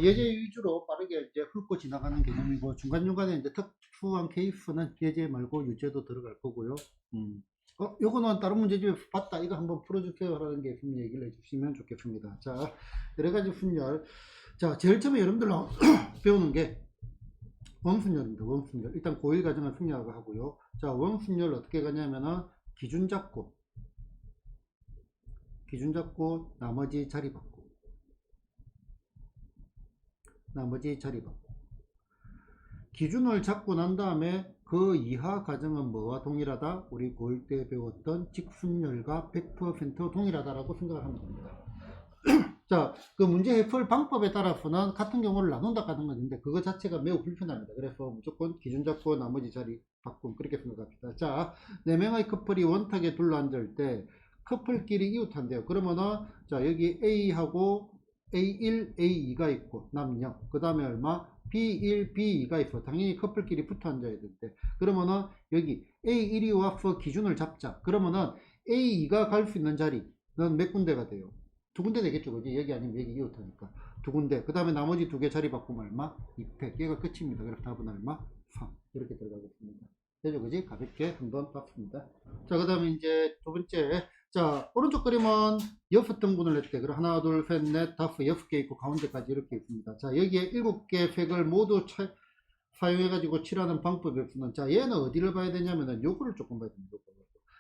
예제 위주로 빠르게 이제 훑고 지나가는 개념이고, 중간중간에 이제 특수한 케이스는 예제 말고 유제도 들어갈 거고요. 요거는 다른 문제집에 봤다. 이거 한번 풀어주세요. 라는 게 있으면 얘기를 해주시면 좋겠습니다. 자, 여러 가지 분열. 자, 제일 처음에 여러분들로 배우는 게 원순열입니다. 원순열. 일단 고1 과정을 승리하고요. 자, 원순열 어떻게 가냐면은 기준 잡고, 나머지 자리 바꾸고, 기준을 잡고 난 다음에 그 이하 과정은 뭐와 동일하다? 우리 고1 때 배웠던 직순열과 100% 동일하다라고 생각을 하면 됩니다. 자, 그 문제 해풀 방법에 따라서는 같은 경우를 나눈다 하는 건데 그거 자체가 매우 불편합니다. 그래서 무조건 기준 잡고 나머지 자리 바꿈 그렇게 생각합니다. 자, 4명의 커플이 원탁에 둘러앉을 때 커플끼리 이웃한대요. 그러면은 자, 여기 A하고 A1, A2가 있고 남녀. 그 다음에 얼마? B1, B2가 있어. 당연히 커플끼리 붙어 앉아야 되는데 그러면은 여기 A1이 와서 기준을 잡자. 그러면은 A2가 갈 수 있는 자리는 몇 군데가 돼요? 2군데 되겠죠. 그지? 여기 아니면 여기 이웃하니까 2군데. 그 다음에 나머지 2개 자리 바꾸면 얼마? 2팩. 얘가 끝입니다. 그래서 답은 얼마? 3. 이렇게 들어가겠습니다. 되죠? 그지? 가볍게 한번 봤습니다. 자, 그 다음에 이제 두 번째. 자, 오른쪽 그림은 6등분을 했대. 그럼 하나, 둘, 셋, 넷, 다섯, 6개 있고 가운데까지 이렇게 있습니다. 자, 여기에 7개 팩을 모두 사용해가지고 칠하는 방법이 없으면 자, 얘는 어디를 봐야 되냐면은 요거를 조금 봐야 됩니다.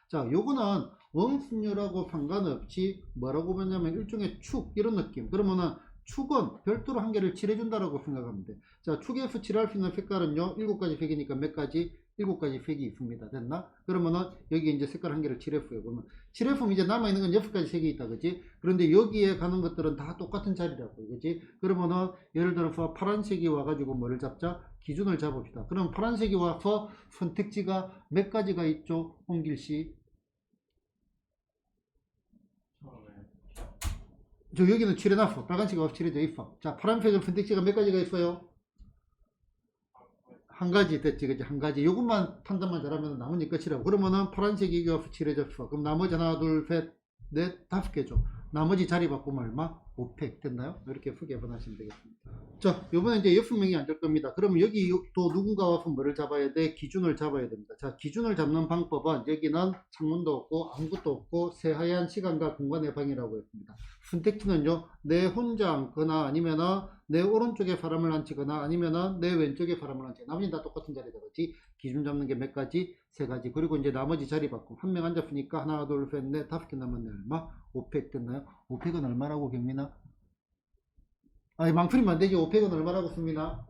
자, 요거는 원순열하고 상관없이 뭐라고 보냐면 일종의 축 이런 느낌. 그러면은 축은 별도로 한 개를 칠해준다라고 생각하면 돼. 자, 축에서 칠할 수 있는 색깔은요 7가지 색이니까 몇 가지? 7가지 색이 있습니다. 됐나? 그러면은 여기 이제 색깔 한 개를 칠했어요. 그러면 칠했으면 이제 남아있는 건 6가지 색이 있다. 그지? 그런데 여기에 가는 것들은 다 똑같은 자리라고. 그지? 그러면은 예를 들어서 파란색이 와가지고 뭐를 잡자? 기준을 잡읍시다. 그럼 파란색이 와서 선택지가 몇 가지가 있죠? 홍길씨? 저 여기는 칠해놨어. 빨간색이 와서 칠해져 있어. 자, 파란색은 선택지가 몇 가지가 있어요? 한 가지 됐지, 그지? 한 가지. 요것만 판단만 잘하면 나머지 끝이라고. 그러면은 파란색이 여기 와서 칠해졌어. 그럼 나머지 하나, 둘, 셋, 넷, 5개죠. 나머지 자리 바꾸면 얼마? 5팩 됐나요? 이렇게 크게 번하시면 되겠습니다. 자, 요번에 이제 6명이 앉을 겁니다. 그러면 여기 또 누군가 와서 뭐를 잡아야 돼? 기준을 잡아야 됩니다. 자, 기준을 잡는 방법은 여기는 창문도 없고 아무것도 없고 새하얀 시간과 공간의 방이라고 했습니다. 선택지는요, 내 혼자 앉거나 아니면은 내 오른쪽에 사람을 앉히거나 아니면은 내 왼쪽에 사람을 앉히거나 나머지는 다 똑같은 자리다. 그렇지? 기준 잡는 게 몇 가지? 3가지. 그리고 이제 나머지 자리 바꿈. 한 명 앉았으니까 하나, 둘, 셋, 넷, 5개 남았네. 얼마? 5팩 됐나요? 5팩은 얼마라고 경민아? 아니, 망설이면 안 되지. 5팩은 얼마라고 씁니다.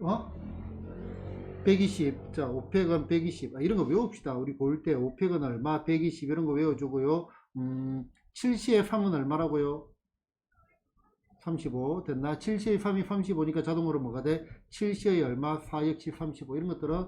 어? 120. 자, 5팩은 120. 이런 거 외웁시다. 우리 볼 때 5팩은 얼마? 120. 이런 거 외워주고요. 7시에 3은 얼마라고요? 35 됐나? 7시의 3이 35니까 자동으로 뭐가 돼? 7시의 얼마? 4 역시 35 이런 것들은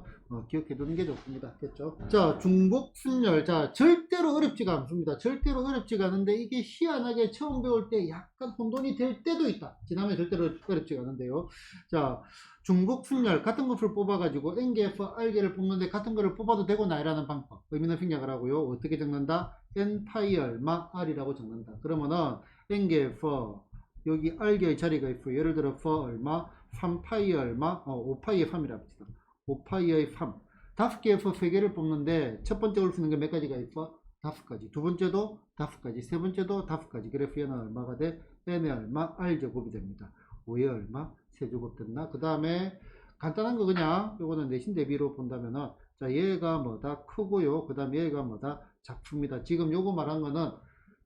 기억해 두는 게 좋습니다. 됐죠? 자, 중복 순열. 자, 절대로 어렵지가 않습니다. 절대로 어렵지가 않은데 이게 희한하게 처음 배울 때 약간 혼돈이 될 때도 있다. 지난해 절대로 어렵지가 않은데요. 자, 중복 순열 같은 것을 뽑아가지고 N개에서 R개를 뽑는데 같은 거를 뽑아도 되고 나이라는 방법. 의미는 생략을 하고요. 어떻게 적는다? N파이 얼마? R이라고 적는다. 그러면은 N개에서 여기 R개의 자리가 있고 예를 들어서 얼마? 3파이 얼마? 5파이의 3이라 합시다. 5파이의 3 5개에서 3개를 뽑는데 첫 번째 올 수 있는 게 몇 가지가 있어? 5가지. 두 번째도 5가지. 세 번째도 5가지. 그래서 얘는 얼마가 돼? N의 얼마? R제곱이 됩니다. 5의 얼마? 세제곱 됐나? 그 다음에 간단한 거 그냥 요거는 내신 대비로 본다면은 자, 얘가 뭐다? 크고요. 그 다음에 얘가 뭐다? 작습니다. 지금 요거 말한 거는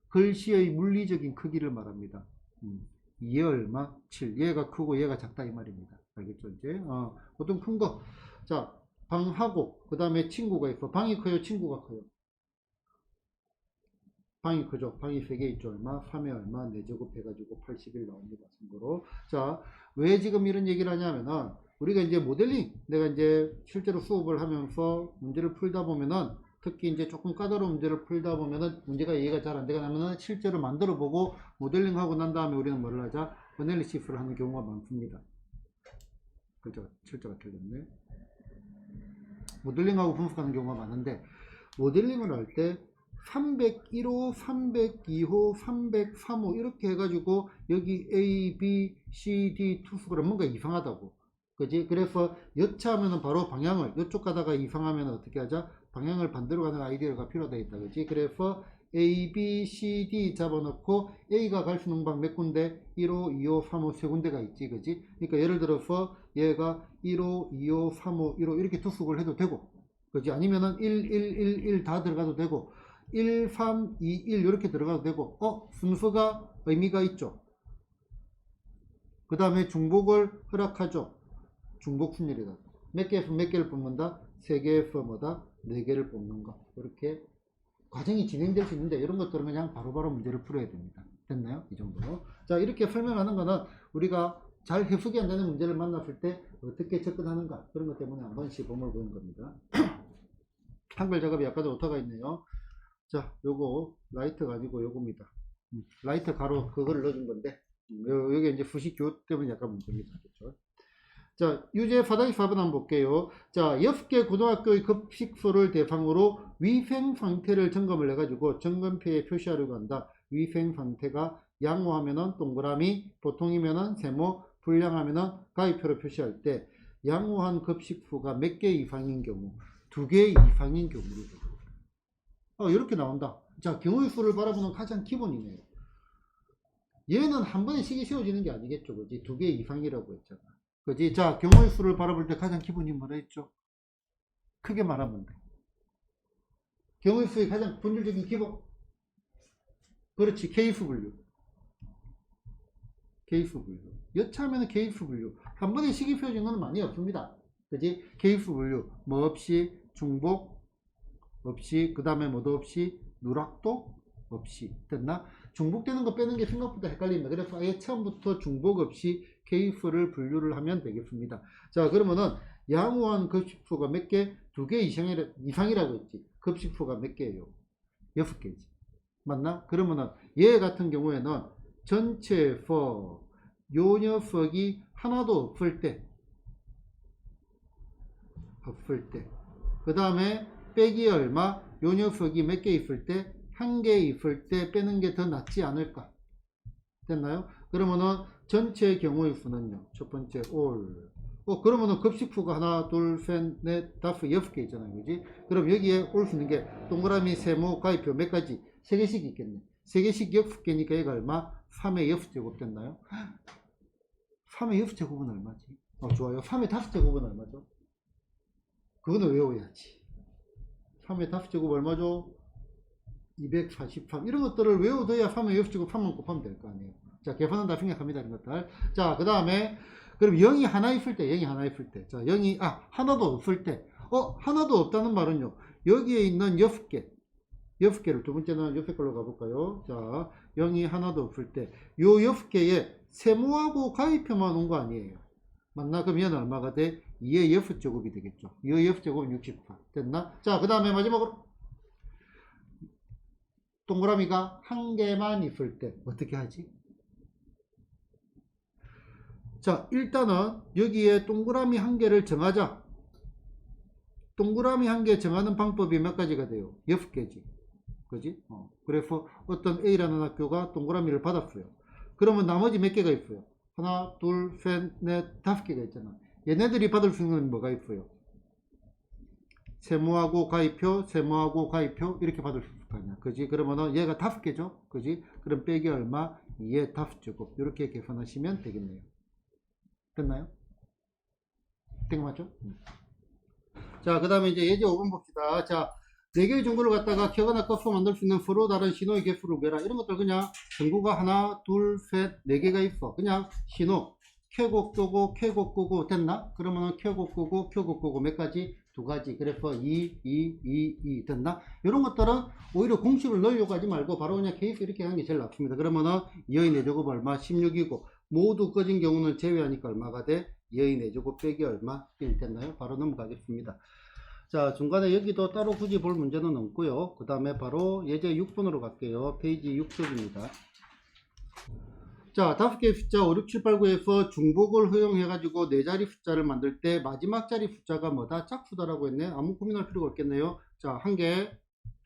글씨의 물리적인 크기를 말합니다. 2의 얼마? 7. 얘가 크고 얘가 작다 이 말입니다. 알겠죠? 이제 보통 큰 거. 자, 방하고 그 다음에 친구가 있어. 방이 커요? 친구가 커요? 방이 크죠? 방이 3개 있죠? 얼마? 3의 얼마? 4제곱 해가지고 81 나옵니다. 참고로. 자, 왜 지금 이런 얘기를 하냐면은 우리가 이제 모델링 내가 이제 실제로 수업을 하면서 문제를 풀다 보면은 특히 이제 조금 까다로운 문제를 풀다 보면은 문제가 이해가 잘 안 되거나 실제로 만들어 보고 모델링 하고 난 다음에 우리는 뭐를 하자? 어널리시스를 하는 경우가 많습니다. 그죠? 철자가 틀렸네. 모델링하고 분석하는 경우가 많은데 모델링을 할 때 301호, 302호, 303호 이렇게 해가지고 여기 A, B, C, D 투수가 뭔가 이상하다고. 그지? 그래서 여차하면은 바로 방향을 이쪽 가다가 이상하면 어떻게 하자? 방향을 반대로 가는 아이디어가 필요하다 했다. 그지? 그래서 A, B, C, D 잡아놓고 A가 갈 수 있는 방 몇 군데? 1호, 2호, 3호 세 군데가 있지. 그지? 그러니까 예를 들어서 얘가 1호, 2호, 3호, 1호 이렇게 투숙을 해도 되고, 그지? 아니면은 1, 1, 1, 1 다 들어가도 되고, 1, 3, 2, 1 이렇게 들어가도 되고, 순서가 의미가 있죠. 그 다음에 중복을 허락하죠. 중복 순열이다. 몇 개에서 몇 개를 뽑는다? 3개에서 뭐다? 4개를 뽑는 거. 이렇게 과정이 진행될 수 있는데 이런 것들은 그냥 바로바로 문제를 풀어야 됩니다. 됐나요? 이 정도로. 자, 이렇게 설명하는 거는 우리가 잘 해석이 안 되는 문제를 만났을 때 어떻게 접근하는가 그런 것 때문에 한번 시범을 보는 겁니다. 한글 작업이 아까도 오타가 있네요. 자, 요거 라이트가 아니고 요겁니다. 라이트 가로 그거를 넣어준 건데 여기 이제 수식 교육 때문에 약간 문제입니다. 그렇죠? 자, 유제 사다리 4번 한번 볼게요. 자, 6개 고등학교의 급식소를 대상으로 위생 상태를 점검을 해가지고 점검표에 표시하려고 한다. 위생 상태가 양호하면은 동그라미, 보통이면은 세모, 불량하면은 가위표로 표시할 때 양호한 급식소가 몇 개 이상인 경우, 2개 이상인 경우를 이렇게 나온다. 자, 경우의 수를 바라보는 가장 기본이네요. 얘는 한 번에 식이 세워지는 게 아니겠죠. 그지? 2개 이상이라고 했잖아. 그지? 자, 경우의 수를 바라볼 때 가장 기본이 뭐라 했죠? 크게 말하면 돼. 경우의 수의 가장 본질적인 기본. 그렇지. 케이스 분류. 케이스 분류. 여차하면 케이스 분류. 한 번에 식이 세워지는 건 많이 없습니다. 그지? 케이스 분류. 뭐 없이, 중복 없이, 그 다음에 뭐도 없이, 누락도 없이. 됐나? 중복되는 거 빼는 게 생각보다 헷갈립니다. 그래서 아예 처음부터 중복 없이 케이스를 분류를 하면 되겠습니다. 자, 그러면은 양호한 급식소가 몇 개? 2개 이상이라고 했지. 급식소가 몇 개예요? 6개지. 맞나? 그러면은 얘 같은 경우에는 전체에서 요 녀석이 하나도 없을 때 그 다음에 빼기 얼마? 요 녀석이 몇 개 있을 때? 1개 있을 때 빼는 게 더 낫지 않을까? 됐나요? 그러면은 전체 경우의 수는요. 첫 번째 all. 그러면은 급식수가 하나, 둘, 셋, 넷, 다섯, 6개 있잖아요. 그지? 그럼 여기에 올 수 있는 게 동그라미, 세모, 가위표 몇 가지? 3개씩 있겠네. 3개씩 6개니까 얘가 얼마? 3의 6제곱 됐나요? 3의 6제곱은 얼마지? 좋아요. 3의 5제곱은 얼마죠? 그거는 외워야지. 3의 5제곱 얼마죠? 243. 이런 것들을 외워둬야 3의 6제곱 3만 곱하면 될 거 아니에요. 자, 계산은 다 생략합니다. 이런 것들. 자, 그 다음에 그럼 0이 하나 있을 때, 0이 하나 있을 때. 자, 0이 하나도 없을 때. 하나도 없다는 말은요. 여기에 있는 6개. 6개를 두 번째는 옆에 걸로 가볼까요? 자, 0이 하나도 없을 때. 요 6개에 세모하고 가위표만 온 거 아니에요. 맞나? 그럼 얘는 얼마가 돼? 2의 6제곱이 되겠죠. 2의 6제곱은 64. 됐나? 자, 그 다음에 마지막으로 동그라미가 한 개만 있을 때 어떻게 하지? 자, 일단은 여기에 동그라미 한 개를 정하자. 동그라미 한 개 정하는 방법이 몇 가지가 돼요? 6개지. 그지? 그래서 어떤 A라는 학교가 동그라미를 받았어요. 그러면 나머지 몇 개가 있어요? 하나, 둘, 셋, 넷, 5개가 있잖아. 얘네들이 받을 수 있는 뭐가 있어요? 세모하고 가위표, 세모하고 가위표 이렇게 받을 수 있을 거 아니야. 그지? 그러면은 얘가 5개죠. 그지? 그럼 빼기 얼마? 2의 5제곱 이렇게 계산하시면 되겠네요. 됐나요? 된 거 맞죠? 자, 그 다음에 이제 예제 5번 봅시다. 자, 4개의 전구를 갖다가 켜거나 껐어 만들 수 있는 서로 다른 신호의 개수를 구해라. 이런 것들 그냥 전구가 하나, 둘, 셋, 4개가 있어. 그냥 신호. 켜고 끄고 켜고 끄고 됐나? 그러면은 켜고 끄고 몇 가지? 2가지. 그래서 2 됐나? 이런 것들은 오히려 공식을 넣으려고 하지 말고 바로 그냥 케이스 이렇게 하는 게 제일 낫습니다. 그러면은 2의 4제곱 얼마? 16이고 모두 꺼진 경우는 제외하니까 얼마가 돼? 2의 4제곱 빼기 얼마? 1 됐나요? 바로 넘어가겠습니다. 자, 중간에 여기도 따로 굳이 볼 문제는 없고요. 그 다음에 바로 예제 6번으로 갈게요. 페이지 6쪽입니다. 자, 5개의 숫자 5, 6, 7, 8, 9에서 중복을 허용해가지고 4자리 숫자를 만들 때 마지막 자리 숫자가 뭐다? 짝수다라고 했네. 아무 고민할 필요가 없겠네요. 자, 1개,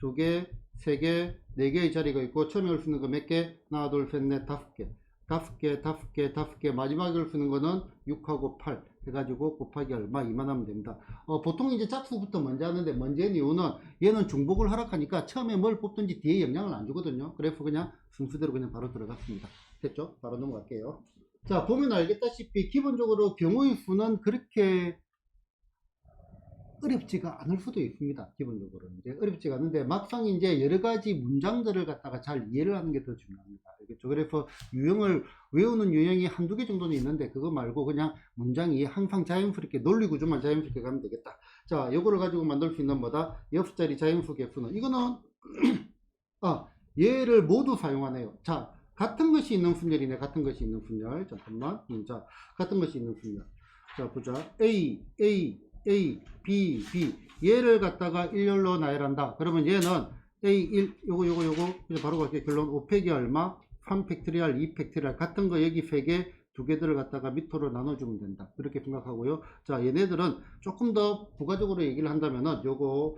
2개, 3개, 4개의 자리가 있고 처음에 올 수 있는 거 몇 개? 하나, 둘, 셋, 넷, 5개. 5개, 마지막에 올 수 있는 거는 6하고 8 해가지고 곱하기 얼마? 2만 하면 됩니다. 보통 이제 짝수부터 먼저 하는데 먼저 하는 이유는 얘는 중복을 허락하니까 처음에 뭘 뽑든지 뒤에 영향을 안 주거든요. 그래서 그냥 순수대로 그냥 바로 들어갔습니다. 됐죠? 바로 넘어갈게요. 자, 보면 알겠다시피 기본적으로 경우의 수는 그렇게 어렵지가 않을 수도 있습니다. 기본적으로 이제 어렵지가 않은데 막상 이제 여러 가지 문장들을 갖다가 잘 이해를 하는 게 더 중요합니다. 알겠죠? 그래서 유형을 외우는 유형이 한두 개 정도는 있는데 그거 말고 그냥 문장이 항상 자연스럽게 논리 구조만 자연스럽게 가면 되겠다. 자, 요거를 가지고 만들 수 있는 뭐다? 6자리 자연수 개수는 이거는 얘를 모두 사용하네요. 자, 같은 것이 있는 분열이네. 같은 것이 있는 분열. 잠깐만. 자, 같은 것이 있는 분열. 자, 보자. A, B. 얘를 갖다가 일렬로 나열한다. 그러면 얘는 A1, 요거. 이제 바로 갈게요. 결론 5팩이 얼마? 3팩트리얼, 2팩트리얼. 같은 거 여기 3개, 2개들을 갖다가 밑으로 나눠주면 된다. 그렇게 생각하고요. 자, 얘네들은 조금 더 부가적으로 얘기를 한다면은 요거,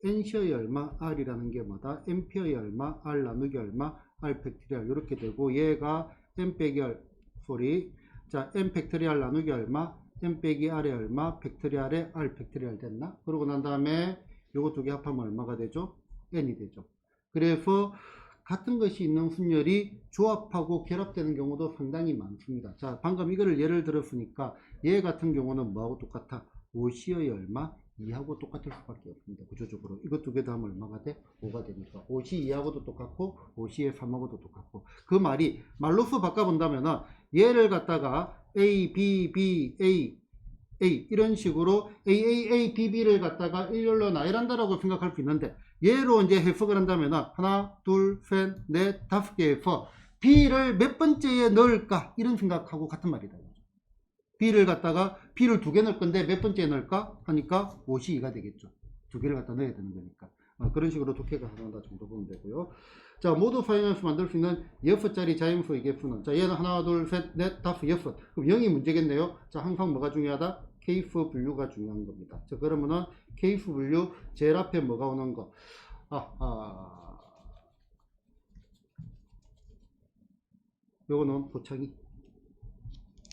N시어의 얼마? R이라는 게 뭐다? M피어의 얼마? R 나누기 얼마? R 팩트리얼. 이렇게 되고, 얘가 M 빼기 R, 자, M 팩트리얼 나누기 얼마? M 빼기 R의 얼마? 팩트리얼의 R 팩트리얼 됐나? 그러고 난 다음에 요거 두 개 합하면 얼마가 되죠? N이 되죠. 그래서 같은 것이 있는 분열이 조합하고 결합되는 경우도 상당히 많습니다. 자, 방금 이거를 예를 들었으니까 얘 같은 경우는 뭐하고 똑같아? 5C의 얼마? 2하고 똑같을 수밖에 없습니다. 구조적으로 이것 두 개 다 하면 얼마가 돼? 5가 되니까 5C 2하고도 똑같고 5C의 3하고도 똑같고, 그 말이 말로서 바꿔본다면은 얘를 갖다가 A, B, A 이런 식으로 A, B를 갖다가 일렬로 나열한다라고 생각할 수 있는데, 얘로 이제 해석을 한다면 하나, 둘, 셋, 넷, 5개에서 B를 몇 번째에 넣을까? 이런 생각하고 같은 말이다. B를 갖다가 B를 2개 넣을 건데 몇 번째에 넣을까? 하니까 5C2가 되겠죠. 2개를 갖다 넣어야 되는 거니까. 그런 식으로 독해가 가능하다 정도 보면 되고요. 자, 모두 사용해서 만들 수 있는 6자리 자연수의 개수는, 자, 얘는 하나, 둘, 셋, 넷, 5, 6. 그럼 0이 문제겠네요. 자, 항상 뭐가 중요하다? 케이스 분류가 중요한 겁니다. 자, 그러면은 케이스 분류 제일 앞에 뭐가 오는 거? 요거는 고창이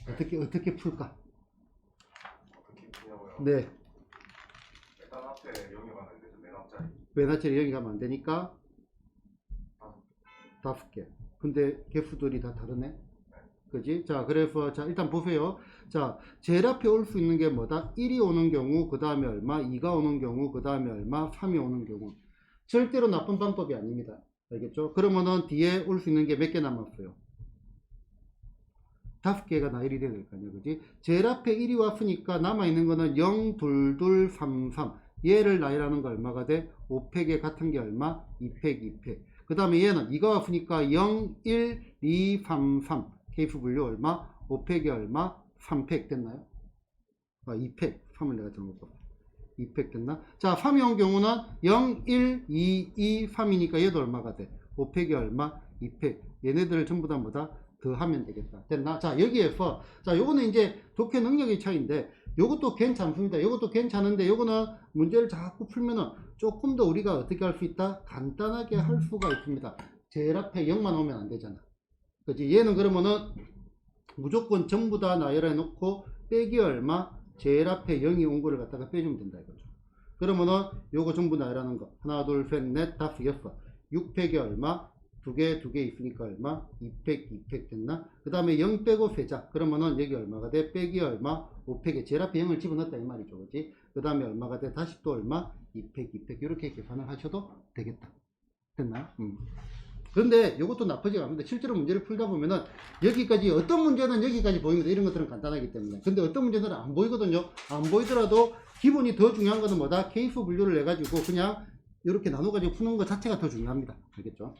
어떻게 풀까? 어떻게 푸냐고요? 네. 일단 앞에 0이 가면 되죠. 맨 앞자리. 맨 앞자리 0이 가면 안 되니까 5개. 근데 개수들이 다 다르네. 그지? 자, 그래서 자, 일단 보세요. 자, 제일 앞에 올 수 있는 게 뭐다? 1이 오는 경우, 그 다음에 얼마? 2가 오는 경우, 그 다음에 얼마? 3이 오는 경우. 절대로 나쁜 방법이 아닙니다. 알겠죠? 그러면은 뒤에 올 수 있는 게 몇 개 남았어요? 5개가 나열이 돼야 될 거 아니야. 그지? 제일 앞에 1이 왔으니까 남아있는 거는 0, 2, 2, 3, 3. 얘를 나열하는 거 얼마가 돼? 5팩에 같은 게 얼마? 2팩, 2팩. 그 다음에 얘는 2가 왔으니까 0, 1, 2, 3, 3. 케이프 분류 얼마? 5팩이 얼마? 3팩 됐나요? 2팩. 3을 내가 잘못 봤어. 2팩 됐나? 자, 3이 온 경우는 0, 1, 2, 2, 3이니까 얘도 얼마가 돼? 5팩이 얼마? 2팩. 얘네들을 전부 다 뭐다? 더 하면 되겠다. 됐나? 자, 여기에서, 자, 요거는 이제 독해 능력의 차이인데, 요것도 괜찮습니다. 요것도 괜찮은데, 요거는 문제를 자꾸 풀면은 조금 더 우리가 어떻게 할 수 있다? 간단하게 할 수가 있습니다. 제일 앞에 0만 오면 안 되잖아. 그치? 얘는 그러면은 무조건 전부 다 나열해 놓고 빼기 얼마? 제일 앞에 0이 온 거를 갖다가 빼주면 된다 이거죠. 그러면은 요거 전부 나열하는 거 하나, 둘, 셋, 넷, 5, 6. 6팩이 얼마? 2개 있으니까 얼마? 2팩 됐나? 그 다음에 0 빼고 세자. 그러면은 여기 얼마가 돼? 빼기 얼마? 5팩에 제일 앞에 0을 집어넣었다 이 말이죠. 그치? 그 다음에 얼마가 돼? 다시 또 얼마? 2팩 이렇게 계산을 하셔도 되겠다. 됐나? 그런데 이것도 나쁘지 않습니다. 실제로 문제를 풀다 보면은 여기까지 어떤 문제는 여기까지 보입니다. 이런 것들은 간단하기 때문에. 근데 어떤 문제들은 안 보이거든요. 안 보이더라도 기본이 더 중요한 것은 뭐다? 케이스 분류를 해가지고 그냥 이렇게 나눠가지고 푸는 것 자체가 더 중요합니다. 알겠죠?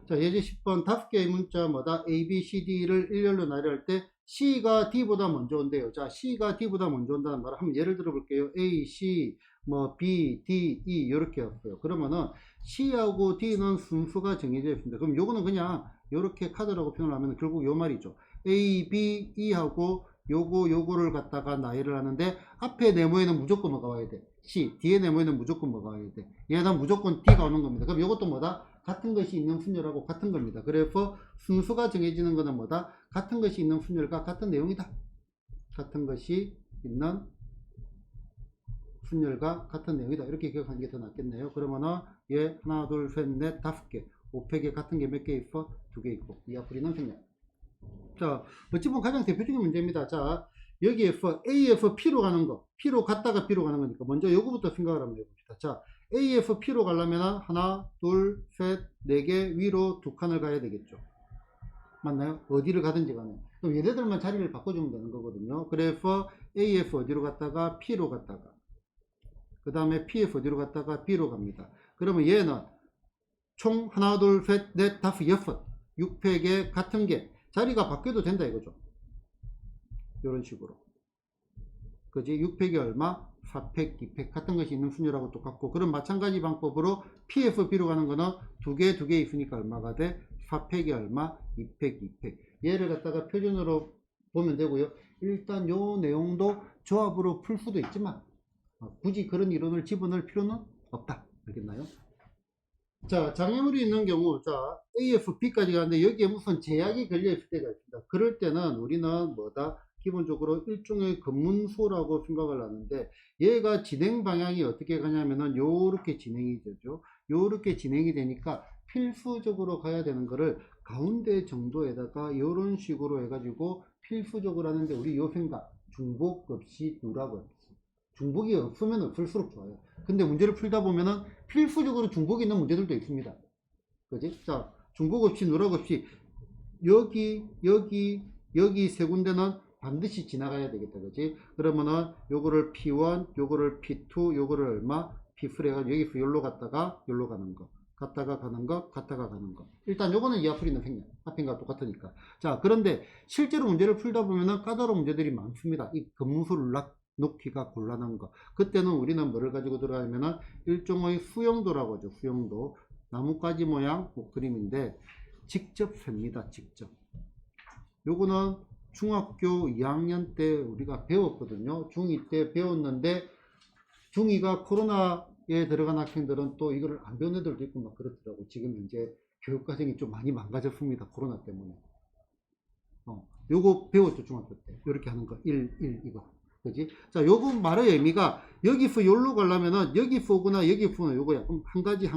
자, 예제 10번 5개의 문자 뭐다? A, B, C, D를 일렬로 나열할 때 C가 D보다 먼저 온대요. 자, C가 D보다 먼저 온다는 말을 한번 예를 들어 볼게요. A, C, 뭐 B, D, E 이렇게 왔어요. 그러면은 C하고 D는 순수가 정해져 있습니다. 그럼 요거는 그냥 요렇게 카드라고 표현을 하면 결국 요 말이죠. A, B, E하고 요거를 갖다가 나열을 하는데 앞에 네모에는 무조건 뭐가 와야 돼? C. 뒤에 네모에는 무조건 뭐가 와야 돼? 얘는 무조건 D가 오는 겁니다. 그럼 이것도 뭐다? 같은 것이 있는 분열하고 같은 겁니다. 그래서 순수가 정해지는 것은 뭐다? 같은 것이 있는 분열과 같은 내용이다. 같은 것이 있는 분열과 같은 내용이다. 이렇게 기억하는 게 더 낫겠네요. 그러면은 얘 하나, 둘, 셋, 넷, 다섯 개. 5팩에 같은 게 몇 개 있어? 두 개 있고. 이 앞으로는 분열. 자, 어찌 보면 가장 대표적인 문제입니다. 자, 여기에서 A에서 P로 가는 거, P로 갔다가 B로 가는 거니까 먼저 요거부터 생각을 한번 해봅시다. 자, A에서 P로 가려면 하나, 둘, 셋, 네 개 위로 두 칸을 가야 되겠죠. 맞나요? 어디를 가든지 간에. 그럼 얘네들만 자리를 바꿔주면 되는 거거든요. 그래서 A에서 어디로 갔다가 P로 갔다가, 그 다음에 P에서 어디로 갔다가 B로 갑니다. 그러면 얘는 총 하나, 둘, 셋, 넷, 다섯, 여섯, 6팩에 같은 게 자리가 바뀌어도 된다 이거죠. 이런 식으로. 그지? 6팩이 얼마? 4팩, 2팩 같은 것이 있는 순열하고 똑같고, 그럼 마찬가지 방법으로 P에서 B로 가는 거는 두 개 있으니까 얼마가 돼? 4팩이 얼마? 2팩, 2팩. 얘를 갖다가 표준으로 보면 되고요. 일단 요 내용도 조합으로 풀 수도 있지만 굳이 그런 이론을 집어넣을 필요는 없다. 알겠나요? 자, 장애물이 있는 경우, 자, A에서 B까지 가는데 여기에 무슨 제약이 걸려 있을 때가 있습니다. 그럴 때는 우리는 뭐다? 기본적으로 일종의 검문소라고 생각을 하는데, 얘가 진행 방향이 어떻게 가냐면은 요렇게 진행이 되죠. 요렇게 진행이 되니까 필수적으로 가야 되는 거를 가운데 정도에다가 요런 식으로 해가지고 필수적으로 하는데, 우리 요 생각, 중복 없이 누락 없이. 중복이 없으면 없을수록 좋아요. 근데 문제를 풀다 보면은 필수적으로 중복이 있는 문제들도 있습니다. 그지? 자, 중복 없이 누락 없이 여기 세 군데는 반드시 지나가야 되겠다. 그지? 그러면은 요거를 P1, 요거를 P2, 요거를 얼마? P3 해가지고 여기서 여기로 갔다가 여기로 가는 거. 갔다가 가는 거, 갔다가 가는 거. 일단 요거는 이 앞으로 있는 생략. 앞인가 똑같으니까. 자, 그런데 실제로 문제를 풀다 보면은 까다로운 문제들이 많습니다. 이 검문소를 놓기가 곤란한 거. 그때는 우리는 뭐를 가지고 들어가냐면은 일종의 수용도라고 하죠. 수용도. 나뭇가지 모양 그림인데 직접 셉니다. 직접. 요거는 중학교 2학년 때 우리가 배웠거든요. 중2 때 배웠는데 중2가 코로나에 들어간 학생들은 또 이거를 안 배운 애들도 있고 막 그렇더라고. 지금 이제 교육과정이 좀 많이 망가졌습니다. 코로나 때문에. 요거 배웠죠. 중학교 때. 요렇게 하는 거. 1 이거. 그지? 자, 요거 말의 의미가 여기서 여기로 가려면은 여기서 오거나 여기서 오거나 요거야. 그럼 한 가지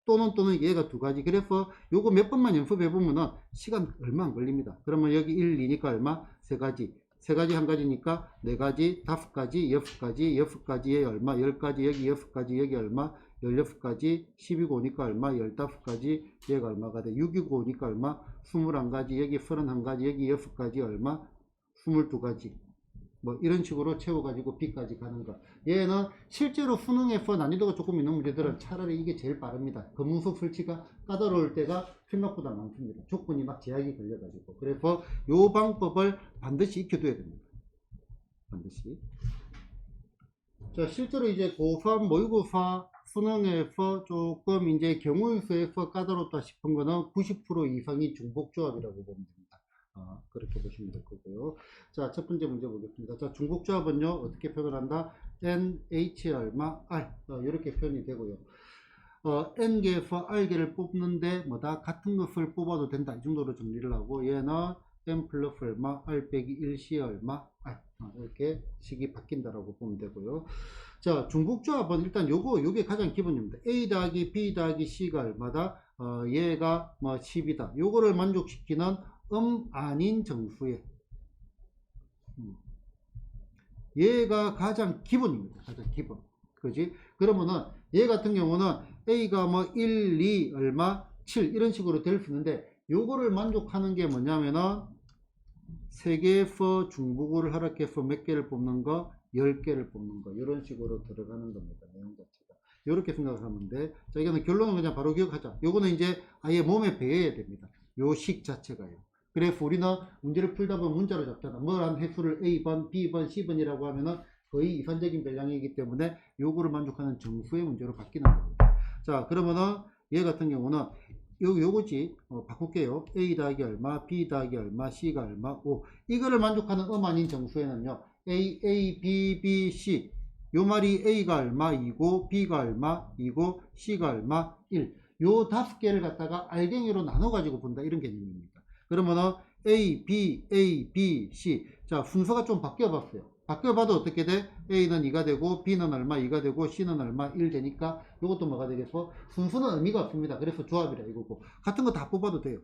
또는 얘가 두 가지. 그래서 요거 몇 번만 연습해 보면은 시간 얼마 안 걸립니다. 그러면 여기 1, 2니까 얼마? 세 가지 한 가지니까 네 가지, 다섯 가지, 여섯 가지에 얼마? 10가지, 여기 6가지, 여기 얼마? 16가지, 12고 오니까 얼마? 15가지, 얘가 얼마가 돼? 6이고 오니까 얼마? 21가지, 여기 31가지, 여기 6가지 얼마? 22가지. 뭐 이런 식으로 채워가지고 B까지 가는 거. 얘는 실제로 수능에서 난이도가 조금 있는 문제들은 차라리 이게 제일 빠릅니다. 검문소 설치가 까다로울 때가 생각보다 많습니다. 조건이 막 제약이 걸려가지고. 그래서 요 방법을 반드시 익혀둬야 됩니다. 반드시. 자, 실제로 이제 고3 모의고사 수능에서 조금 이제 경우의 수에서 까다롭다 싶은 거는 90% 이상이 중복조합이라고 보면 됩니다. 그렇게 보시면 될 거고요. 자, 첫 번째 문제 보겠습니다. 자, 중복조합은요, 어떻게 표현을 한다? NH 얼마? R. 이렇게 표현이 되고요. N개에서 R개를 뽑는데, 뭐다? 같은 것을 뽑아도 된다. 이 정도로 정리를 하고, 얘는 N 플러스 얼마? R 빼기 1C 얼마? R. 이렇게 식이 바뀐다라고 보면 되고요. 자, 중복조합은 일단 요게 가장 기본입니다. A 더하기 B 더하기 C가 얼마다? 얘가 뭐 10이다. 요거를 만족시키는 아닌 정수에 얘가 가장 기본입니다. 가장 기본. 그지? 그러면은 얘 같은 경우는 A가 뭐 1, 2 얼마 7 이런 식으로 될 수 있는데 요거를 만족하는 게 뭐냐면은 3개에서 중복을 하락해서 몇 개를 뽑는 거 10개를 뽑는 거 이런 식으로 들어가는 겁니다. 내용 자체가. 이렇게 생각하면 돼. 자, 이거는 결론은 그냥 바로 기억하자. 요거는 이제 아예 몸에 배워야 됩니다. 요 식 자체가요. 그래서 우리는 문제를 풀다 보면 문자로 잡잖아. 뭐한 횟수를 A번, B번, C번이라고 하면은 거의 이산적인 별량이기 때문에 요거를 만족하는 정수의 문제로 바뀌는 겁니다. 자, 그러면은 얘 같은 경우는 요거지. 바꿀게요. A 더하기 얼마, B 더하기 얼마, C가 얼마, 5. 이거를 만족하는 아닌 정수에는요. A, B, B, C. 요 말이 A가 얼마 2고 B가 얼마 2고 C가 얼마 1. 요 5개를 갖다가 알갱이로 나눠 가지고 본다 이런 개념입니다. 그러면은 A, B, A, B, C. 자, 순서가 좀 바뀌어 봤어요. 바뀌어 봐도 어떻게 돼? A는 2가 되고 B는 얼마 2가 되고 C는 얼마 1 되니까 이것도 뭐가 되겠어? 순서는 의미가 없습니다. 그래서 조합이라 이거고. 같은 거 다 뽑아도 돼요.